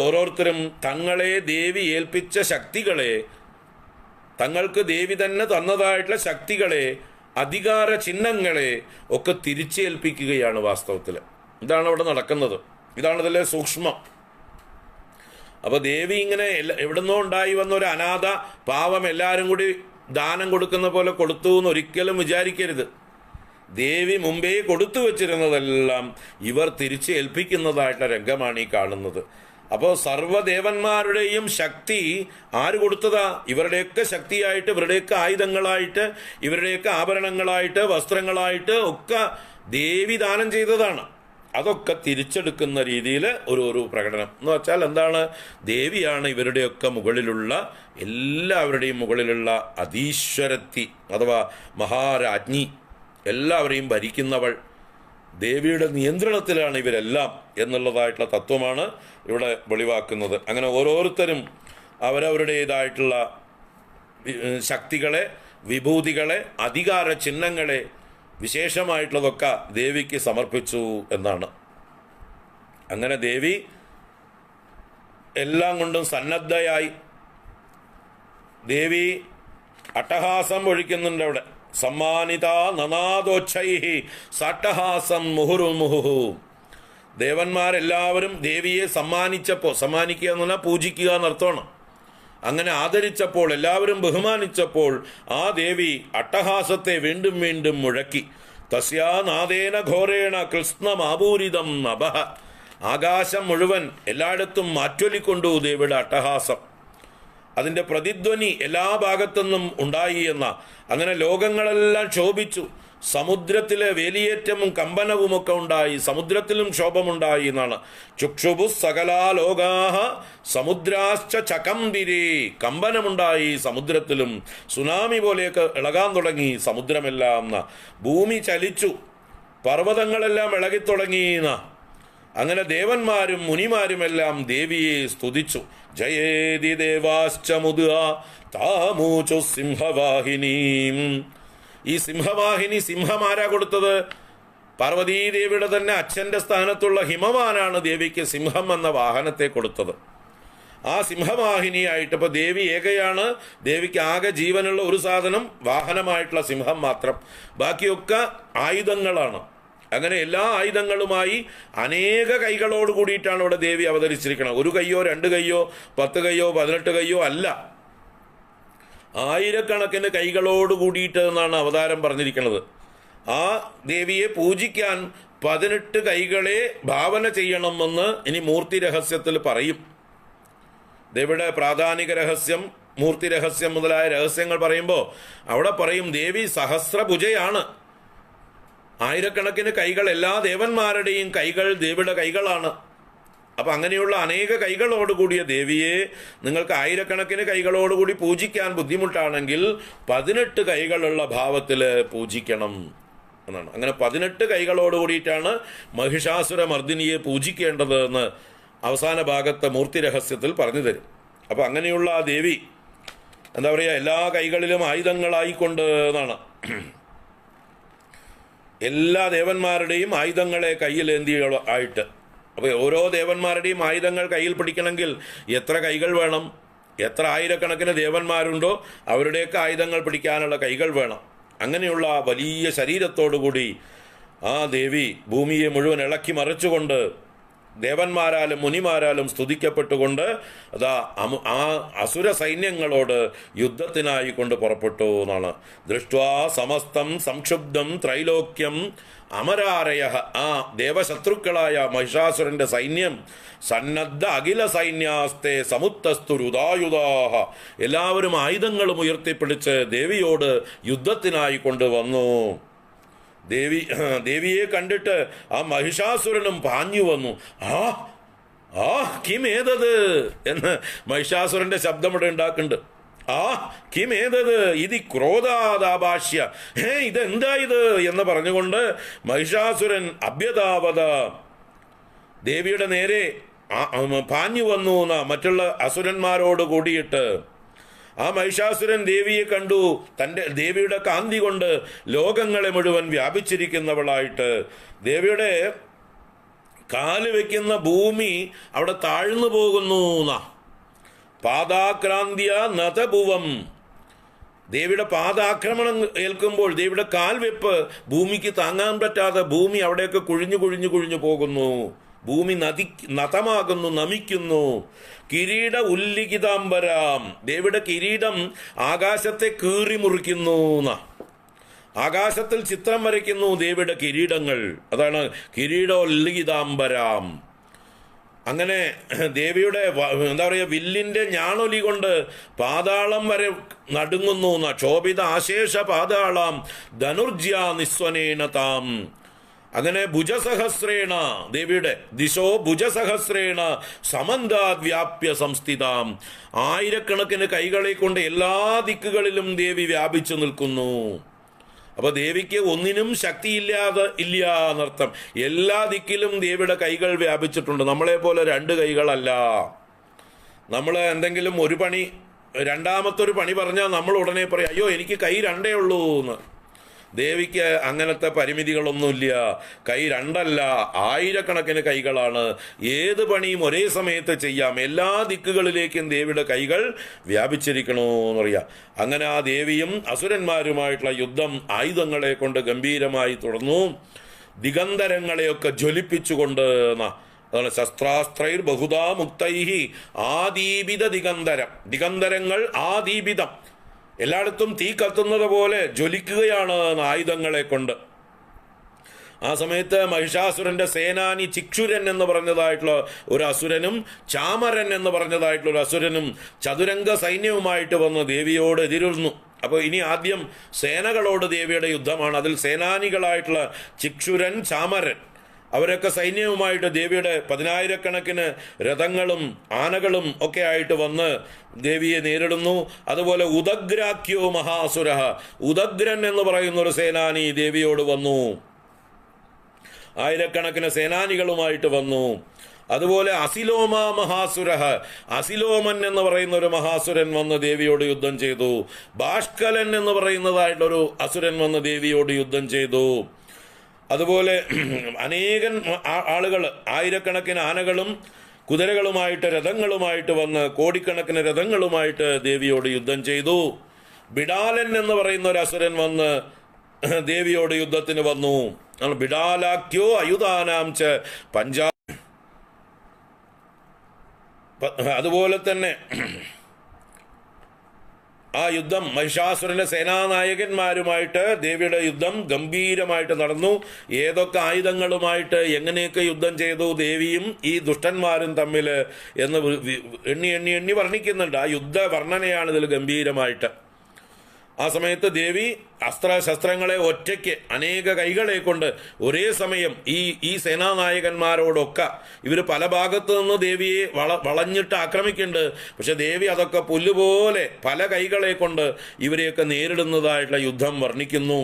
S1: ഓരോരുത്തരും തങ്ങളെ ദേവി ഏൽപ്പിച്ച ശക്തികളെ, തങ്ങൾക്ക് ദേവി തന്നെ തന്നതായിട്ടുള്ള ശക്തികളെ, അധികാര ചിഹ്നങ്ങളെ ഒക്കെ തിരിച്ചേൽപ്പിക്കുകയാണ് വാസ്തവത്തിൽ. ഇതാണ് അവിടെ നടക്കുന്നത്. ഇതാണ് ഇതിലെ സൂക്ഷ്മം. അപ്പോൾ ദേവി ഇങ്ങനെ എവിടുന്നോ ഉണ്ടായി വന്ന ഒരു അനാഥ പാവം എല്ലാവരും കൂടി ദാനം കൊടുക്കുന്ന പോലെ കൊടുത്തു എന്ന് ഒരിക്കലും വിചാരിക്കരുത്. ദേവി മുമ്പേ കൊടുത്തു വച്ചിരുന്നതെല്ലാം ഇവർ തിരിച്ച് ഏൽപ്പിക്കുന്നതായിട്ടുള്ള രംഗമാണ് ഈ കാണുന്നത്. അപ്പോൾ സർവ്വദേവന്മാരുടെയും ശക്തി ആര് കൊടുത്തതാ? ഇവരുടെയൊക്കെ ശക്തിയായിട്ട്, ഇവരുടെയൊക്കെ ആയുധങ്ങളായിട്ട്, ഇവരുടെയൊക്കെ ആഭരണങ്ങളായിട്ട്, വസ്ത്രങ്ങളായിട്ട് ഒക്കെ ദേവി ദാനം ചെയ്തതാണ്. അതൊക്കെ തിരിച്ചെടുക്കുന്ന രീതിയിൽ ഒരു പ്രകടനം എന്ന് വെച്ചാൽ എന്താണ്? ദേവിയാണ് ഇവരുടെയൊക്കെ മുകളിലുള്ള, എല്ലാവരുടെയും മുകളിലുള്ള അധീശ്വരത്തി അഥവാ മഹാരാജ്ഞി, എല്ലാവരെയും ഭരിക്കുന്നവൾ. ദേവിയുടെ നിയന്ത്രണത്തിലാണ് ഇവരെല്ലാം എന്നുള്ളതായിട്ടുള്ള തത്വമാണ് ഇവിടെ വെളിവാക്കുന്നത്. അങ്ങനെ ഓരോരുത്തരും അവരവരുടേതായിട്ടുള്ള ശക്തികളെ, വിഭൂതികളെ, അധികാര ചിഹ്നങ്ങളെ, വിശേഷമായിട്ടുള്ളതൊക്കെ ദേവിക്ക് സമർപ്പിച്ചു എന്നാണ്. അങ്ങനെ ദേവി എല്ലാം കൊണ്ടും സന്നദ്ധയായി. ദേവി അട്ടഹാസം ഒഴിക്കുന്നുണ്ട് അവിടെ. സമ്മാനിത നനാദോച്ഛൈഹി സട്ടഹാസം മുഹുർമുഹു. ദേവന്മാരെല്ലാവരും ദേവിയെ സമ്മാനിക്കുക എന്ന് പറഞ്ഞാൽ പൂജിക്കുക എന്നർത്ഥമാണ്. അങ്ങനെ ആദരിച്ചപ്പോൾ, എല്ലാവരും ബഹുമാനിച്ചപ്പോൾ ആ ദേവി അട്ടഹാസത്തെ വീണ്ടും വീണ്ടും മുഴക്കി. തസ്യാ നാദേന ഘോരേണ കൃഷ്ണമാപൂരിതം നഭഃ. ആകാശം മുഴുവൻ എല്ലായിടത്തും മാറ്റൊലിക്കൊണ്ടു ദേവിയുടെ അട്ടഹാസം. അതിൻ്റെ പ്രതിധ്വനി എല്ലാ ഭാഗത്തുനിന്നും ഉണ്ടായി എന്ന. അങ്ങനെ ലോകങ്ങളെല്ലാം ക്ഷോഭിച്ചു. സമുദ്രത്തിലെ വേലിയേറ്റവും കമ്പനവുമൊക്കെ ഉണ്ടായി. സമുദ്രത്തിലും ക്ഷോഭമുണ്ടായി എന്നാണ്. ചുക്ഷുഭു സകലാ ലോകാഹ സമുദ്രാശ്ച ചകംബിരേ. കമ്പനമുണ്ടായി സമുദ്രത്തിലും. സുനാമി പോലെയൊക്കെ ഇളകാൻ തുടങ്ങി സമുദ്രമെല്ലാം എന്ന. ഭൂമി ചലിച്ചു, പർവ്വതങ്ങളെല്ലാം ഇളകിത്തുടങ്ങി എന്ന. അങ്ങനെ ദേവന്മാരും മുനിമാരുമെല്ലാം ദേവിയെ സ്തുതിച്ചു. ജയേതി ദേവാശ്ച മുദ താമൂചു സിംഹവാഹിനീം. ഈ സിംഹവാഹിനി, സിംഹമാരാ കൊടുത്തത്? പാർവതീദേവിയുടെ തന്നെ അച്ഛൻ്റെ സ്ഥാനത്തുള്ള ഹിമവാനാണ് ദേവിക്ക് സിംഹം എന്ന വാഹനത്തെ കൊടുത്തത്. ആ സിംഹവാഹിനിയായിട്ട് ഇപ്പോൾ ദേവി ഏകയാണ്. ദേവിക്ക് ആകെ ജീവനുള്ള ഒരു സാധനം വാഹനമായിട്ടുള്ള സിംഹം മാത്രം. ബാക്കിയൊക്കെ ആയുധങ്ങളാണ്. അങ്ങനെ എല്ലാ ആയുധങ്ങളുമായി അനേക കൈകളോട് കൂടിയിട്ടാണ് ഇവിടെ ദേവി അവതരിച്ചിരിക്കുന്നത്. ഒരു കൈയോ 2 കൈയോ 10 കൈയോ 18 കൈയോ അല്ല, ആയിരക്കണക്കിന് കൈകളോട് കൂടിയിട്ട് എന്നാണ് അവതാരം പറഞ്ഞിരിക്കുന്നത്. ആ ദേവിയെ പൂജിക്കാൻ 18 കൈകളെ ഭാവന ചെയ്യണമെന്ന് ഇനി മൂർത്തി രഹസ്യത്തിൽ പറയും. ദേവിയുടെ പ്രാധാനിക രഹസ്യം, മൂർത്തി രഹസ്യം മുതലായ രഹസ്യങ്ങൾ പറയുമ്പോൾ അവിടെ പറയും ദേവി സഹസ്രഭുജയാണ്. ആയിരക്കണക്കിന് കൈകൾ, എല്ലാ ദേവന്മാരുടെയും കൈകൾ ദേവിയുടെ കൈകളാണ്. അപ്പം അങ്ങനെയുള്ള അനേക കൈകളോടുകൂടിയ ദേവിയെ നിങ്ങൾക്ക് ആയിരക്കണക്കിന് കൈകളോടുകൂടി പൂജിക്കാൻ ബുദ്ധിമുട്ടാണെങ്കിൽ 18 കൈകളുള്ള ഭാവത്തിൽ പൂജിക്കണം എന്നാണ്. അങ്ങനെ 18 കൈകളോട് കൂടിയിട്ടാണ് മഹിഷാസുര മർദിനിയെ പൂജിക്കേണ്ടത് എന്ന് അവസാന ഭാഗത്തെ മൂർത്തി രഹസ്യത്തിൽ പറഞ്ഞു തരും. അപ്പോൾ അങ്ങനെയുള്ള ആ ദേവി എന്താ പറയുക, എല്ലാ കൈകളിലും ആയുധങ്ങളായിക്കൊണ്ട് എന്നാണ്. എല്ലാ ദേവന്മാരുടെയും ആയുധങ്ങളെ കയ്യിലേന്തി ആയിട്ട്. അപ്പോൾ ഓരോ ദേവന്മാരുടെയും ആയുധങ്ങൾ കയ്യിൽ പിടിക്കണമെങ്കിൽ എത്ര കൈകൾ വേണം? എത്ര ആയിരക്കണക്കിന് ദേവന്മാരുണ്ടോ അവരുടെയൊക്കെ ആയുധങ്ങൾ പിടിക്കാനുള്ള കൈകൾ വേണം. അങ്ങനെയുള്ള വലിയ ശരീരത്തോടുകൂടി ആ ദേവി ഭൂമിയെ മുഴുവൻ ഇളക്കി മറിച്ചുകൊണ്ട് ദേവന്മാരാലും മുനിമാരാലും സ്തുതിക്കപ്പെട്ടുകൊണ്ട് അതാ ആ അസുര സൈന്യങ്ങളോട് യുദ്ധത്തിനായി കൊണ്ട് പുറപ്പെട്ടു എന്നാണ്. ദൃഷ്ട്വാ സമസ്തം സംക്ഷുബ്ധം ത്രൈലോക്യം അമരാരയ, ആ ദേവശത്രുക്കളായ മഹിഷാസുരന്റെ സൈന്യം സന്നദ്ധ അഖില സൈന്യാസ്തേ സമുത്തസ്തുരുദായുധാഹ, എല്ലാവരും ആയുധങ്ങളും ഉയർത്തിപ്പിടിച്ച് ദേവിയോട് യുദ്ധത്തിനായി കൊണ്ടുവന്നു. ദേവിയെ കണ്ടിട്ട് ആ മഹിഷാസുരനും പാഞ്ഞു വന്നു. ആ കിമേതത് എന്ന് മഹിഷാസുരന്റെ ശബ്ദം ഇവിടെ ഉണ്ടാക്കുന്നുണ്ട്. കിമേതത് ഇതി ക്രോധാദാഭാഷ്യ, ഇതെന്താ ഇത് എന്ന് പറഞ്ഞുകൊണ്ട് മഹിഷാസുരൻ അഭ്യതാവത ദേവിയുടെ നേരെ പാഞ്ഞു വന്നു മറ്റുള്ള അസുരന്മാരോട് കൂടിയിട്ട്. ആ മഹിഷാസുരൻ ദേവിയെ കണ്ടു. ദേവിയുടെ കാന്തി കൊണ്ട് ലോകങ്ങളെ മുഴുവൻ വ്യാപിച്ചിരിക്കുന്നവളായിട്ട്. ദേവിയുടെ കാല് വെക്കുന്ന ഭൂമി അവിടെ താഴ്ന്നു പോകുന്നു. പാദാക്രാന്തിയ നതഭുവം, ദേവിയുടെ പാദാക്രമണം ഏൽക്കുമ്പോൾ ദേവിയുടെ കാൽവെപ്പ് ഭൂമിക്ക് താങ്ങാൻ പറ്റാതെ ഭൂമി അവിടെയൊക്കെ കുഴിഞ്ഞു കുഴിഞ്ഞു കുഴിഞ്ഞു പോകുന്നു. ഭൂമി നതമാകുന്നു, നമിക്കുന്നു. കിരീട ഉല്ലിഖിതാംബരാം, ദേവിയുടെ കിരീടം ആകാശത്തെ കീറി മുറിക്കുന്നു. ആകാശത്തിൽ ചിത്രം വരയ്ക്കുന്നു ദേവിയുടെ കിരീടങ്ങൾ. അതാണ് കിരീടോല്ലിഖിതാംബരാം. അങ്ങനെ ദേവിയുടെ എന്താ പറയുക, വില്ലിന്റെ ഞാണൊലി കൊണ്ട് പാതാളം വരെ നടുങ്ങുന്നു. ക്ഷോഭിത ആശേഷ പാതാളം ധനുർജ്യ നിസ്വനേന താം. അങ്ങനെ ഭുജസഹസ്രേണ, ദേവിയുടെ ദിശോ ഭുജസഹസ്രേണ സമന്താത് വ്യാപ്യ സംസ്ഥിതാം, ആയിരക്കണക്കിന് കൈകളെ കൊണ്ട് എല്ലാ ദിക്കുകളിലും ദേവി വ്യാപിച്ചു നിൽക്കുന്നു. അപ്പൊ ദേവിക്ക് ഒന്നിനും ശക്തിയില്ലാതെ ഇല്ല എന്നർത്ഥം. എല്ലാ ദിക്കിലും ദേവിയുടെ കൈകൾ വ്യാപിച്ചിട്ടുണ്ട്. നമ്മളെ പോലെ രണ്ട് കൈകളല്ല. നമ്മൾ എന്തെങ്കിലും ഒരു പണി, രണ്ടാമത്തെ ഒരു പണി പറഞ്ഞാൽ നമ്മൾ ഉടനെ പറയും, അയ്യോ എനിക്ക് കൈ രണ്ടേ ഉള്ളൂ എന്ന്. ദേവിക്ക് അങ്ങനത്തെ പരിമിതികളൊന്നുമില്ല. കൈ രണ്ടല്ല, ആയിരക്കണക്കിന് കൈകളാണ്. ഏത് പണിയും ഒരേ സമയത്ത് ചെയ്യാം. എല്ലാ ദിക്കുകളിലേക്കും ദേവിയുടെ കൈകൾ വ്യാപിച്ചിരിക്കണമെന്നറിയാം. അങ്ങനെ ആ ദേവിയും അസുരന്മാരുമായിട്ടുള്ള യുദ്ധം ആയുധങ്ങളെ കൊണ്ട് ഗംഭീരമായി തുടർന്നു. ദിഗന്ധരങ്ങളെയൊക്കെ ജ്വലിപ്പിച്ചുകൊണ്ട് അതാണ് ശസ്ത്രാസ്ത്രൈർ ബഹുധാ മുക്തൈഹി ആദീപിത ദിഗന്ധരം. ദിഗന്ധരങ്ങൾ ആദീപിതം, എല്ലായിടത്തും തീ കത്തുന്നത് പോലെ ജ്വലിക്കുകയാണ് ആയുധങ്ങളെ കൊണ്ട്. ആ സമയത്ത് മഹിഷാസുരന്റെ സേനാനി ചിക്ഷുരൻ എന്ന് പറഞ്ഞതായിട്ടുള്ള ഒരു അസുരനും ചാമരൻ എന്ന് പറഞ്ഞതായിട്ടുള്ള ഒരു അസുരനും ചതുരംഗ സൈന്യവുമായിട്ട് വന്ന് ദേവിയോട് എതിരുന്നു. അപ്പോൾ ഇനി ആദ്യം സേനകളോട് ദേവിയുടെ യുദ്ധമാണ്. അതിൽ സേനാനികളായിട്ടുള്ള ചിക്ഷുരൻ, ചാമരൻ, അവരൊക്കെ സൈന്യവുമായിട്ട് ദേവിയുടെ 10,000-കണക്കിന് രഥങ്ങളും ആനകളും ഒക്കെ ആയിട്ട് വന്ന് ദേവിയെ നേരിടുന്നു. അതുപോലെ ഉദഗ്രാഖ്യോ മഹാസുര, ഉദഗ്രൻ എന്ന് പറയുന്ന ഒരു സേനാനി ദേവിയോട് വന്നു, ആയിരക്കണക്കിന് സേനാനികളുമായിട്ട് വന്നു. അതുപോലെ അസിലോമ മഹാസുര, അസിലോമൻ എന്ന് പറയുന്ന ഒരു മഹാസുരൻ വന്ന് ദേവിയോട് യുദ്ധം ചെയ്തു. ബാഷ്കലൻ എന്ന് പറയുന്നതായിട്ടൊരു അസുരൻ വന്ന് ദേവിയോട് യുദ്ധം ചെയ്തു. അതുപോലെ അനേകൻ ആളുകൾ, ആയിരക്കണക്കിന് ആനകളും കുതിരകളുമായിട്ട് രഥങ്ങളുമായിട്ട് വന്ന് കോടിക്കണക്കിന് രഥങ്ങളുമായിട്ട് ദേവിയോട് യുദ്ധം ചെയ്തു. ബിഡാലൻ എന്ന് പറയുന്ന ഒരു അസുരൻ വന്ന് ദേവിയോട് യുദ്ധത്തിന് വന്നു. ബിഡാലാഖ്യോ അയുധാനാം ച പഞ്ചാ. അതുപോലെ തന്നെ ആ യുദ്ധം മഹിഷാസുരന്റെ സേനാനായകന്മാരുമായിട്ട് ദേവിയുടെ യുദ്ധം ഗംഭീരമായിട്ട് നടന്നു. ഏതൊക്കെ ആയുധങ്ങളുമായിട്ട് എങ്ങനെയൊക്കെ യുദ്ധം ചെയ്തു ദേവിയും ഈ ദുഷ്ടന്മാരും തമ്മിൽ എന്ന് എണ്ണി എണ്ണി എണ്ണി വർണ്ണിക്കുന്നുണ്ട്. ആ യുദ്ധ വർണ്ണനയാണ് ഇതിൽ ഗംഭീരമായിട്ട്. ആ സമയത്ത് ദേവി അസ്ത്രശസ്ത്രങ്ങളെ ഒറ്റയ്ക്ക് അനേക കൈകളെ കൊണ്ട് ഒരേ സമയം ഈ സേനാനായകന്മാരോടൊക്കെ ഇവർ പല ഭാഗത്തു നിന്ന് ദേവിയെ വളഞ്ഞിട്ട് ആക്രമിക്കുന്നുണ്ട്. പക്ഷെ ദേവി അതൊക്കെ പുല്ലുപോലെ പല കൈകളെ കൊണ്ട് ഇവരെയൊക്കെ നേരിടുന്നതായിട്ടുള്ള യുദ്ധം വർണ്ണിക്കുന്നു.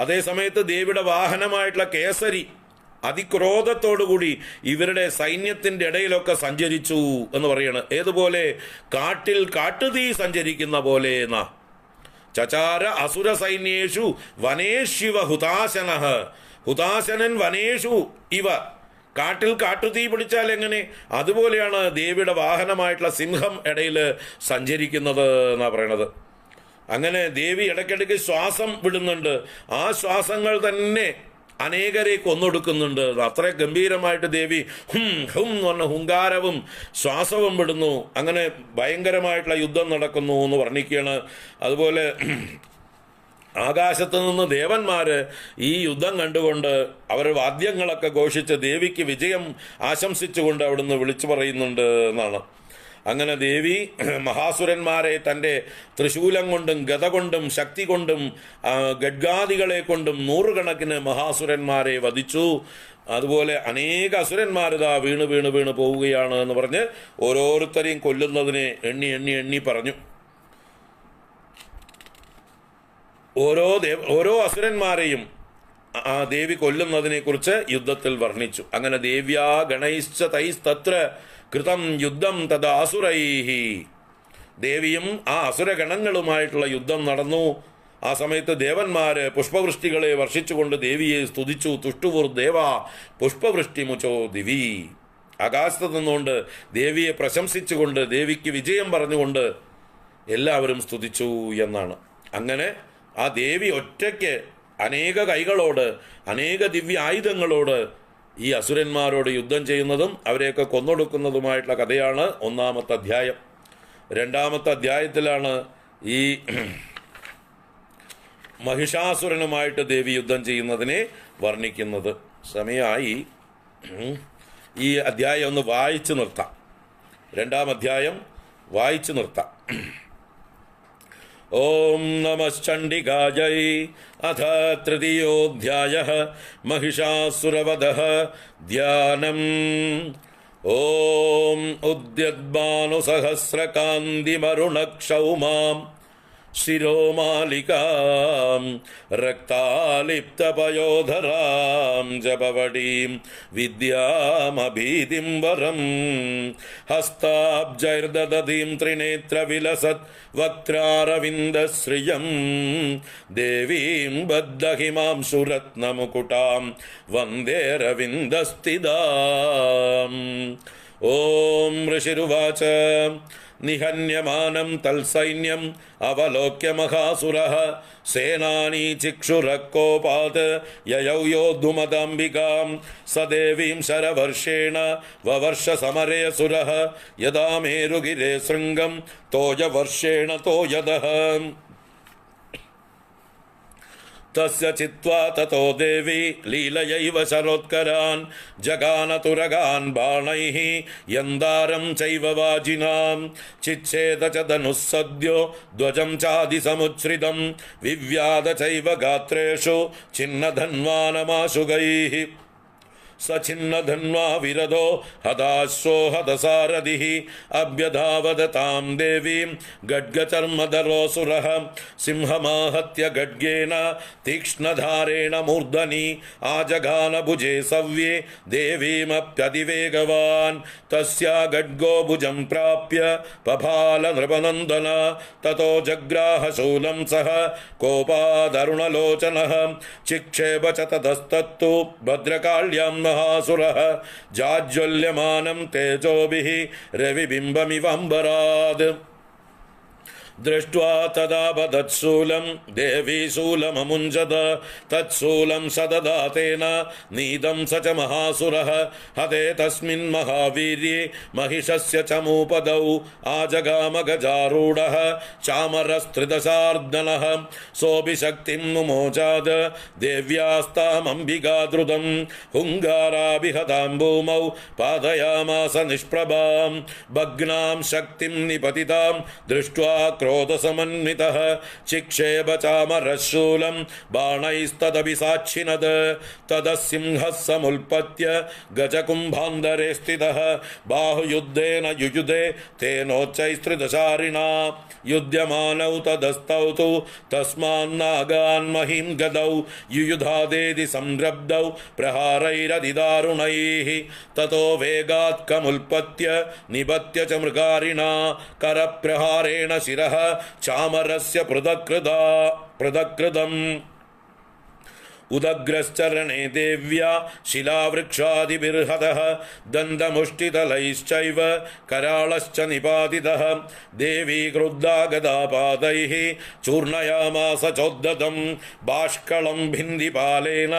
S1: അതേ സമയത്ത് ദേവിയുടെ വാഹനമായിട്ടുള്ള കേസരി അതിക്രോധത്തോടുകൂടി ഇവരുടെ സൈന്യത്തിന്റെ ഇടയിലൊക്കെ സഞ്ചരിച്ചു എന്ന് പറയാണ്. ഏതുപോലെ? കാട്ടിൽ കാട്ടുതീ സഞ്ചരിക്കുന്ന പോലെ എന്നാ. ചചാര അസുര സൈന്യേഷു വനേഷിവ ഹുതാശന, ഹുതാശനൻ വനേഷു ഇവ. കാട്ടിൽ കാട്ടുതീ പിടിച്ചാൽ എങ്ങനെ, അതുപോലെയാണ് ദേവിയുടെ വാഹനമായിട്ടുള്ള സിംഹം ഇടയിൽ സഞ്ചരിക്കുന്നത് എന്നാ പറയണത്. അങ്ങനെ ദേവി ഇടയ്ക്കിടയ്ക്ക് ശ്വാസം വിടുന്നുണ്ട്. ആ ശ്വാസങ്ങൾ തന്നെ അനേകരെ കൊന്നൊടുക്കുന്നുണ്ട്. അത്ര ഗംഭീരമായിട്ട് ദേവി ഹും ഹും എന്ന് പറഞ്ഞ ഹുങ്കാരവും ശ്വാസവും വിടുന്നു. അങ്ങനെ ഭയങ്കരമായിട്ടുള്ള യുദ്ധം നടക്കുന്നു എന്ന് വർണ്ണിക്കുകയാണ്. അതുപോലെ ആകാശത്ത് നിന്ന് ദേവന്മാര് ഈ യുദ്ധം കണ്ടുകൊണ്ട് അവർ വാദ്യങ്ങളൊക്കെ ഘോഷിച്ച് ദേവിക്ക് വിജയം ആശംസിച്ചുകൊണ്ട് അവിടുന്ന് വിളിച്ചു പറയുന്നുണ്ട് എന്നാണ്. അങ്ങനെ ദേവി മഹാസുരന്മാരെ തൻ്റെ തൃശൂലം കൊണ്ടും ഗത കൊണ്ടും ശക്തി കൊണ്ടും ഗഡ്ഗാദികളെ കൊണ്ടും നൂറുകണക്കിന് മഹാസുരന്മാരെ വധിച്ചു. അതുപോലെ അനേക അസുരന്മാരിതാ വീണ് വീണ് വീണ് പോവുകയാണ് എന്ന് പറഞ്ഞ് ഓരോരുത്തരെയും കൊല്ലുന്നതിനെ എണ്ണി എണ്ണി എണ്ണി പറഞ്ഞു. ഓരോ അസുരന്മാരെയും ആ ദേവി കൊല്ലുന്നതിനെ കുറിച്ച് യുദ്ധത്തിൽ വർണ്ണിച്ചു. അങ്ങനെ ദേവ്യാ ഗണൈശ്ച തൈസ്തത്ര കൃതം യുദ്ധം തദാസുരൈഹി. ദേവിയും ആ അസുരഗണങ്ങളുമായിട്ടുള്ള യുദ്ധം നടന്നു. ആ സമയത്ത് ദേവന്മാര് പുഷ്പവൃഷ്ടികളെ വർഷിച്ചുകൊണ്ട് ദേവിയെ സ്തുതിച്ചു. തുഷ്ടുവുർ ദേവ പുഷ്പവൃഷ്ടിമുചോ ദിവി. ആകാശത്ത് നിന്നുകൊണ്ട് ദേവിയെ പ്രശംസിച്ചുകൊണ്ട് ദേവിക്ക് വിജയം പറഞ്ഞുകൊണ്ട് എല്ലാവരും സ്തുതിച്ചു എന്നാണ്. അങ്ങനെ ആ ദേവി ഒറ്റയ്ക്ക് അനേക കൈകളോട് അനേക ദിവ്യ ആയുധങ്ങളോട് ഈ അസുരന്മാരോട് യുദ്ധം ചെയ്യുന്നതും അവരെയൊക്കെ കൊന്നൊടുക്കുന്നതുമായിട്ടുള്ള കഥയാണ് ഒന്നാമത്തെ അധ്യായം. രണ്ടാമത്തെ അധ്യായത്തിലാണ് ഈ മഹിഷാസുരനുമായിട്ട് ദേവി യുദ്ധം ചെയ്യുന്നതിനെ വർണ്ണിക്കുന്നത്. സമയമായി ഈ അധ്യായം ഒന്ന് വായിച്ചു നിർത്താം. രണ്ടാം അധ്യായം വായിച്ചു നിർത്താം. ഓം നമശ്ചണ്ഡികാജൈ. അഥ തൃതീയോധ്യായഃ മഹിഷാസുരവധഃ ധ്യാനം. ഓം ഉദ്യദ്ഭാനുസഹസ്രകാന്തിമരുണക്ഷൗമാം ശിരോമാലികാം രക്താലിപ്തപയോധരാം ജപവടീം വിദ്യാമഭീതിം വരം ഹസ്താബ്ജൈർദദതീം ത്രിനേത്രവിലസത് വക്രാരവിന്ദശ്രിയം ദേവീം ബദ്ധഹിമാംശുരത്നമുകുടാം വന്ദേരവിന്ദസ്ഥിതാം. ഓം ഋഷിരുവാച. നിഹന്യമാനം തൽസൈന്യം അവലോക്യ മഹാസുരഃ സേനാനീ ചിക്ഷുരക്കോപാത് യയൗ യോദ്ധുമദാംബികാം സദേവീം ശരവർഷേണ വവർഷ സമരേ സുരഃ യദാ മേരുഗിരേ ശൃംഗം തോയവർഷേണ തോയദഃ തസ്യ ചിത്വാ തതോ ദേവി ലീലയൈവ ശരോത്കരാൻ ജഗാനതുരഗാൻ ബാണൈഃ യന്താരം ചൈവ വാജിനാം ചിച്ഛേദ ച ധനുസ്സദ്യോ ധ്വജം ചാദിസമുച്ഛ്രിതം വിവ്യാദ ചൈവ ഗാത്രേഷു ഛിന്നധന്വാനമാശുഗൈഃ സഛിന്നധന്വാ വിരദോ ഹതാശ്വോ ഹതസാരഥിഃ അഭ്യധാവദതാം ദേവീം ഗഡ്ഗചർമ്മധരോസുരഃ സിംഹമാഹത്യ ഗഡ്ഗേന തീക്ഷ്ണധാരേണ മൂർധനി ആജഗാന ഭുജേ സവ്യേ ദേവീമപ്യതിവേഗവാൻ തസ്യാ ഗഡ്ഗോ ഭുജം പ്രാപ്യ പഭാല നൃപനന്ദന തതോ ജഗ്രാഹ ശൂലം സഹ കോപാദരുണലോചനഃ ചിക്ഷേപ ച തതസ്തത്തു ഭദ്രകാള്യാം മഹാസുരഃ ജാജ്വല്യമാനം തേജോഭിഃ രവിബിംബമിവാംബരാത് ദൃഷ്ട്വാ തദാ ബദത്ശൂലം ദേവീ ശൂലമമുഞ്ചത തത്ശൂലം സദദാതേന നീതം സ ച മഹാസുരഃ ഹതേ തസ്മിൻ മഹാവീര്യെ മഹിഷസ്യ ചമൂപദൗ ആജഗാമ ഗജാരൂഢഃ ചാമരസ്ത്രിദശാർദ്ദനഃ സോഭിശക്തിം നുമോചാദ ദേവ്യാസ്താമംബികാദ്രുതം ഹുങ്കാരാഭിഹതാം ഭൂമൗ പാദയാമാസ നിഷ്പ്രഭാം ഭഗ്നാം ശക്തിം നിപതിതാം ദൃഷ്ട്വാ ക്രോധസമന്വിതഃ ചിക്ഷേപ ചാമരശൂലം ബാണൈസ്തദപി സാക്ഷിനത് തദസിംഹഃ സമുൽപത്യ ഗജകുംഭാന്തരേ സ്ഥിതഃ ബാഹുയുദ്ധേന യുയുധേ തേനോച്ചൈസ്ത്രിദശാരിണാ യുധ്യമാനൗ തദസ്തൗ തു തസ്മാന്നാഗാൻ മഹിം ഗദൗ യുയുധാദേതി സംരബ്ധൗ പ്രഹാരൈരതിദാരുണൈഃ തതോ വേഗാത് കമുൽപത്യ നിപത്യ ച മൃഗാരിണാ കരപ്രഹാരേണ ശിരഃ ചാമരസ്യ പൃഥകൃതം ഉദഗ്രശ്ചരണേ ദേവ്യാ ശിലാവൃക്ഷാദിബിർഹതഃ ദന്തമുഷ്ടിതലൈശ്ചൈവ कराळश्च निपातितः देवी क्रुद्धा गदापादैः चूर्णयामास चोद्धतं बाष्कलं भिन्दिपालेन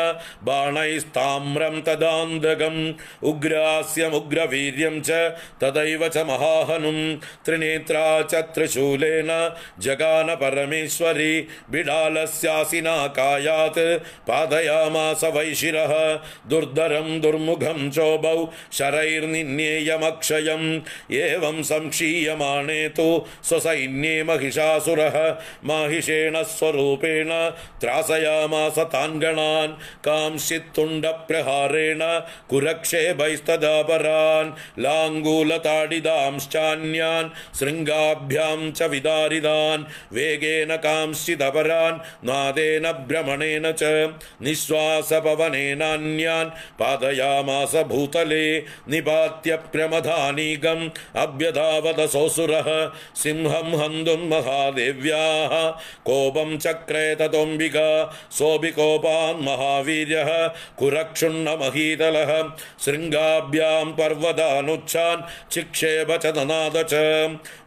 S1: बाणैस्ताम्रं तदान्दकम् उग्रास्यमुग्रवीर्यं च तदैव च महाहनुं त्रिनेत्रा च त्रिशूलेन जगान परमेश्वरी बिडालस्यासिना कायात् पादयामास वैशिरः दुर्धरं दुर्मुखं चोभौ शरैर्निन्येयमक्षयम् एवं संक्षीयमाणे तु स्वसैन्ये महिषासुरः माहिषेण स्वरूपेण त्रासयामास तान् गणान् कांश्चित्तुण्डप्रहारेण कुरक्षेभैस्तदापरान् लाङ्गूलताडिदांश्चान्यान् शृङ्गाभ्यां च विदारिदान् वेगेन कांश्चिदपरान् नादेन भ्रमणेन च निःश्वासपवनेनान्यान् पादयामास भूतले निपात्य प्रमदानीकम् अभ्यधावदसोऽसुरः सिंहं हन्तुं महादेव्याः कोपं चक्रे ततोऽम्बिका सोऽपि कोपान् महावीर्यः कुरक्षुण्णमहीतलः शृङ्गाभ्यां पर्वतानुच्छान् चिक्षेप च दनाद च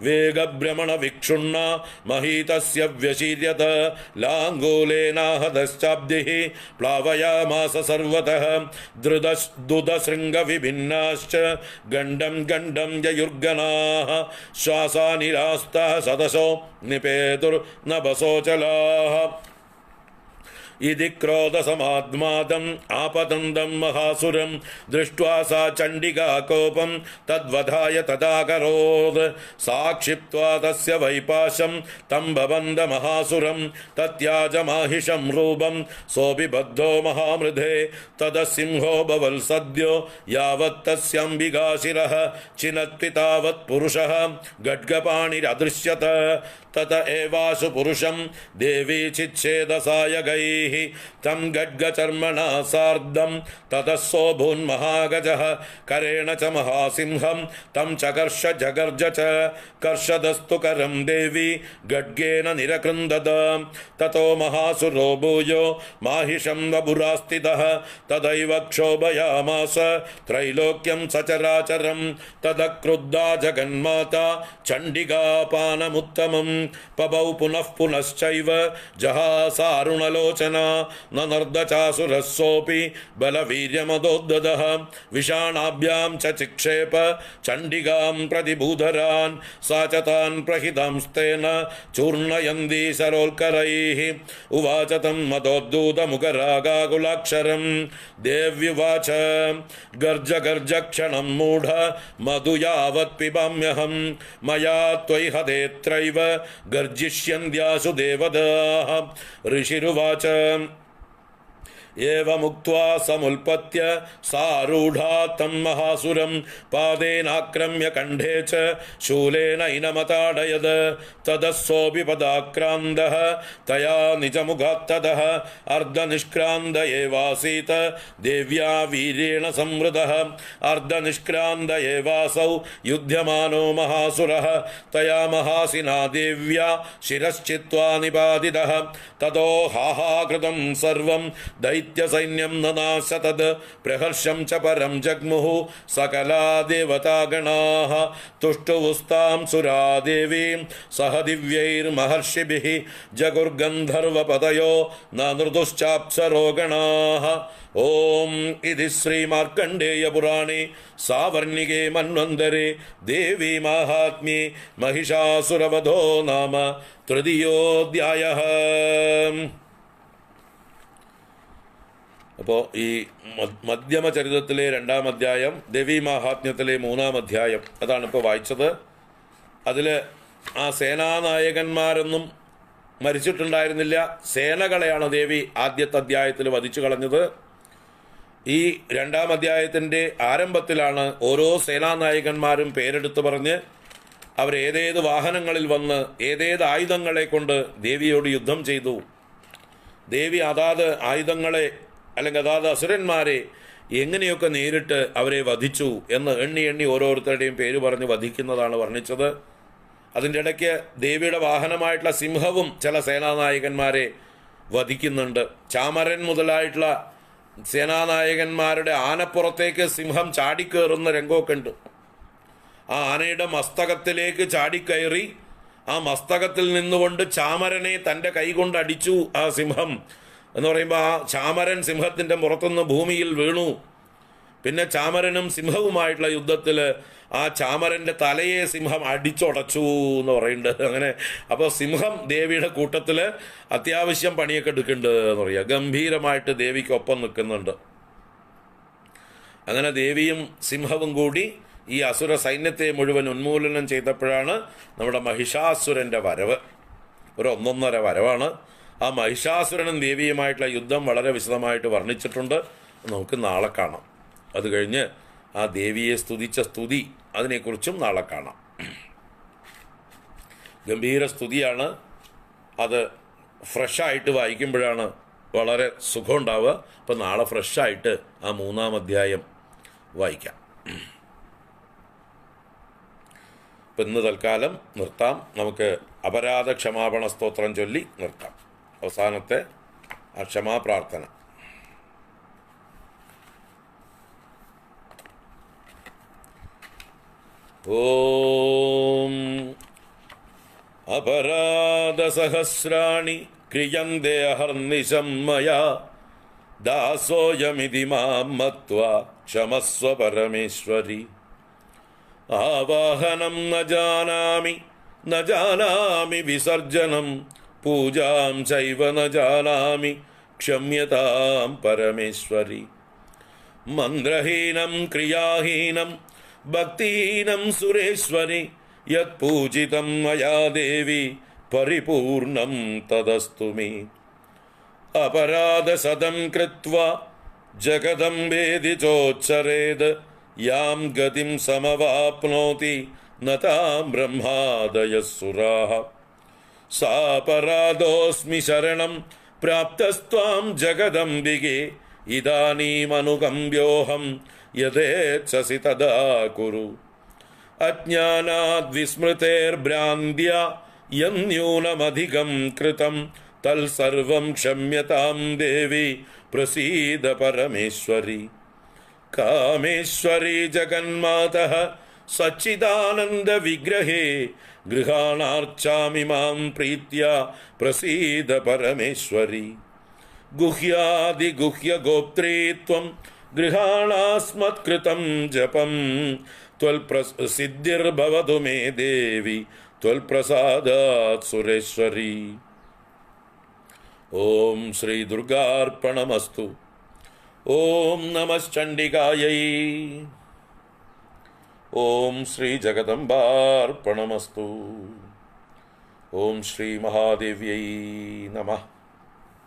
S1: वेगभ्रमणविक्षुण्णा महीतस्य व्यशीर्यत लाङ्गूलेनाहतश्चाब्दिः प्लावयामास सर्वतः दुदशृङ्गविभिन्नाश्च गण्डं गण्डं ययुर्गणाः श्वासानिरास्ताः सदसो निपेतुर्नभसोचलाः इति क्रोधसमाद्मादम् आपतन्दं महासुरं दृष्ट्वा सा चण्डिका कोपं तद्वधाय तदाकरोत् सा क्षिप्त्वा तस्य वैपाशं तं बबन्ध महासुरं तत्याज माहिषं रूपं सोऽपि बद्धो महामृधे ततः सिंहो बवल् सद्यो यावत् तस्याम्बिकाशिरः चिनत्ति तावत् पुरुषः गड्गपाणिरदृश्यत तत एवासु पुरुषं देवी चिच्छेदसायकैः तं गड्गचर्मणा सार्धं ततः सोऽभून्महागजः करेण च महासिंहं तं चकर्ष जगर्ज च कर्षदस्तु करं देवी गड्गेन निरकृन्दत ततो महासुरो भूयो माहिषं वपुरास्थितः तदैव क्षोभयामास त्रैलोक्यं सचराचरं ततः क्रुद्धा जगन्माता चण्डिकापानमुत्तमम् पबौ पुनः पुनश्चैव जहासारुणलोचना ननर्दचासुरः सोऽपि बलवीर्यमदोद्धतः विषाणाभ्यां च चिक्षेप चण्डिकां प्रतिभूधरान् सा च तान् प्रहितांस्तेन चूर्णयन्ती सरोल्करैः उवाच तं मदोद्धूतमुखरागाकुलाक्षरं देव्युवाच गर्ज गर्ज क्षणं मूढ मधु यावत् पिबाम्यहं मया त्वयि हतेऽत्रैव गर्जिष्यन्त्यासु देवताः ऋषिरुवाच एवमुक्त्वा समुल्पत्य सारूढा तं महासुरं पादेनाक्रम्य कण्ठे च शूलेनैनमताडयद ततः सोऽपि पदाक्रान्तः तया निजमुखात्ततः अर्धनिष्क्रान्त एवासीत देव्या वीर्येण संवृतः अर्धनिष्क्रान्त एवासौ युध्यमानो महासुरः तया महासिना देव्या शिरश्चित्वा निपातितः ततो हाहाकृतं सर्वं दैत्यसैन्यं ननाश तद् प्रहर्षं च परं जग्मुः सकला देवतागणाः तुष्टुवुस्तां सुरा देवीं सह दिव्यैर्महर्षिभिः जगुर्गन्धर्वपतयो न नृतुश्चाप्सरो गणाः ओम इति श्रीमार्कण्डेयपुराणे सावर्णिके मन्वन्तरे देवी माहात्म्ये महिषासुरवधो नाम तृतीयोऽध्यायः. അപ്പോൾ ഈ മധ്യമചരിതത്തിലെ 2-ാം അധ്യായം, ദേവി മാഹാത്മ്യത്തിലെ 3-ാം അധ്യായം, അതാണ് ഇപ്പോൾ വായിച്ചത്. അതിൽ ആ സേനാനായകന്മാരൊന്നും മരിച്ചിട്ടുണ്ടായിരുന്നില്ല. സേനകളെയാണ് ദേവി ആദ്യത്തെ അധ്യായത്തിൽ വധിച്ചു കളഞ്ഞത്. ഈ 2-ാം അധ്യായത്തിൻ്റെ ആരംഭത്തിലാണ് ഓരോ സേനാനായകന്മാരും പേരെടുത്ത് പറഞ്ഞ് അവരേതേത് വാഹനങ്ങളിൽ വന്ന് ഏതേത് ആയുധങ്ങളെ കൊണ്ട് ദേവിയോട് യുദ്ധം ചെയ്തു, ദേവി അതാത് ആയുധങ്ങളെ അല്ലെങ്കിൽ അതാത് അസുരന്മാരെ എങ്ങനെയൊക്കെ നേരിട്ട് അവരെ വധിച്ചു എന്ന് എണ്ണി എണ്ണി ഓരോരുത്തരുടെയും പേര് പറഞ്ഞ് വധിക്കുന്നതാണ് വർണ്ണിച്ചത്. അതിൻ്റെ ഇടയ്ക്ക് ദേവിയുടെ വാഹനമായിട്ടുള്ള സിംഹവും ചില സേനാനായകന്മാരെ വധിക്കുന്നുണ്ട്. ചാമരൻ മുതലായിട്ടുള്ള സേനാനായകന്മാരുടെ ആനപ്പുറത്തേക്ക് സിംഹം ചാടിക്കയറുന്ന രംഗമൊക്കെ ഉണ്ട്. ആ ആനയുടെ മസ്തകത്തിലേക്ക് ചാടിക്കയറി ആ മസ്തകത്തിൽ നിന്നുകൊണ്ട് ചാമരനെ തൻ്റെ കൈകൊണ്ട് അടിച്ചു ആ സിംഹം എന്ന് പറയുമ്പോൾ ആ ചാമരൻ സിംഹത്തിൻ്റെ പുറത്തുനിന്ന് ഭൂമിയിൽ വീണു. പിന്നെ ചാമരനും സിംഹവുമായിട്ടുള്ള യുദ്ധത്തിൽ ആ ചാമരൻ്റെ തലയെ സിംഹം അടിച്ചുടച്ചു എന്ന് പറയുന്നുണ്ട്. അങ്ങനെ അപ്പോൾ സിംഹം ദേവിയുടെ കൂട്ടത്തിൽ അത്യാവശ്യം പണിയൊക്കെ എടുക്കുന്നുണ്ട് എന്ന് പറയുക. ഗംഭീരമായിട്ട് ദേവിക്കൊപ്പം നിൽക്കുന്നുണ്ട്. അങ്ങനെ ദേവിയും സിംഹവും കൂടി ഈ അസുര സൈന്യത്തെ മുഴുവൻ ഉന്മൂലനം ചെയ്തപ്പോഴാണ് നമ്മുടെ മഹിഷാസുരൻ്റെ വരവ്. ഒരു 1.5 വരവാണ്. ആ മഹിഷാസുരനും ദേവിയുമായിട്ടുള്ള യുദ്ധം വളരെ വിശദമായിട്ട് വർണ്ണിച്ചിട്ടുണ്ട്. നമുക്ക് നാളെ കാണാം. അത് കഴിഞ്ഞ് ആ ദേവിയെ സ്തുതിച്ച സ്തുതി, അതിനെക്കുറിച്ചും നാളെ കാണാം. ഗംഭീര സ്തുതിയാണ്. അത് ഫ്രഷായിട്ട് വായിക്കുമ്പോഴാണ് വളരെ സുഖമുണ്ടാവുക. അപ്പം നാളെ ഫ്രഷായിട്ട് ആ 3-ാം അധ്യായം വായിക്കാം. ഇപ്പം ഇന്ന് തൽക്കാലം നിർത്താം. നമുക്ക് അപരാധ ക്ഷമാപണ സ്തോത്രം ചൊല്ലി നിർത്താം. അവസാനത്തെ ആ ക്ഷമാപ്രാർത്ഥന. ഓം അപരാധസഹസ്രാണി ക്രിയന്തെ അഹർനിശം മയാ ദാസോയമിതി മാം മത്വാ ക്ഷമസ്വ പരമേശ്വരി. ആവാഹനം ന ജാനാമി വിസർജനം പൂജാം ചൈവ ന ജാനാമി ക്ഷമ്യതാം പരമേശ്വരി. മന്ത്രഹീനം ക്രിയാഹീനം ഭക്തിഹീനം സുരേശ്വരി യത് പൂജിതം മയാ ദേവി പരിപൂർണം തദസ്തു മേ. അപരാധസദം കൃത്വാ ജഗദംബേതി ചോച്ചരേത് യാം ഗതിം സമവാപ്നോതി ന താം ബ്രഹ്മാദയഃ സുരാഃ. സാപരാധോസ്മി ശരണം പ്രാപ്തസ്ത്വാം ജഗദംബികേ ഇദാനീമനുകമ്പ്യോഹം യഥേച്ഛസി തദാ കുരു. അജ്ഞാനാദ് വിസ്മൃതേർഭ്രാന്ത്യാ യന്യൂനമധികം കൃതം തൽസർവം ക്ഷമ്യതാം ദേവി പ്രസീദ പരമേശ്വരി. കാമേശ്വരി ജഗന്മാതഃ സച്ചിദാനന്ദ വിഗ്രഹേ ഗൃഹാണാർച്ചാമി മാം പ്രീത്യാ പ്രസീദ പരമേശ്വരി. ഗുഹ്യാദിഗുഹ്യഗോപ്ത്രീത്വം ഗൃഹാണാസ്മത്കൃതം ജപം ത്വൽപ്രസിദ്ധിർഭവതു മേ ദേവി ത്വൽപ്രസാദാത് സുരേശ്വരി. ഓം ശ്രീ ദുർഗാർപ്പണമസ്തു. ഓം നമശ്ചണ്ഡികായൈ. ഓം ശ്രീ ജഗദംബാർപ്പണമസ്തു. ഓം ശ്രീ മഹാദേവ്യൈ നമഃ.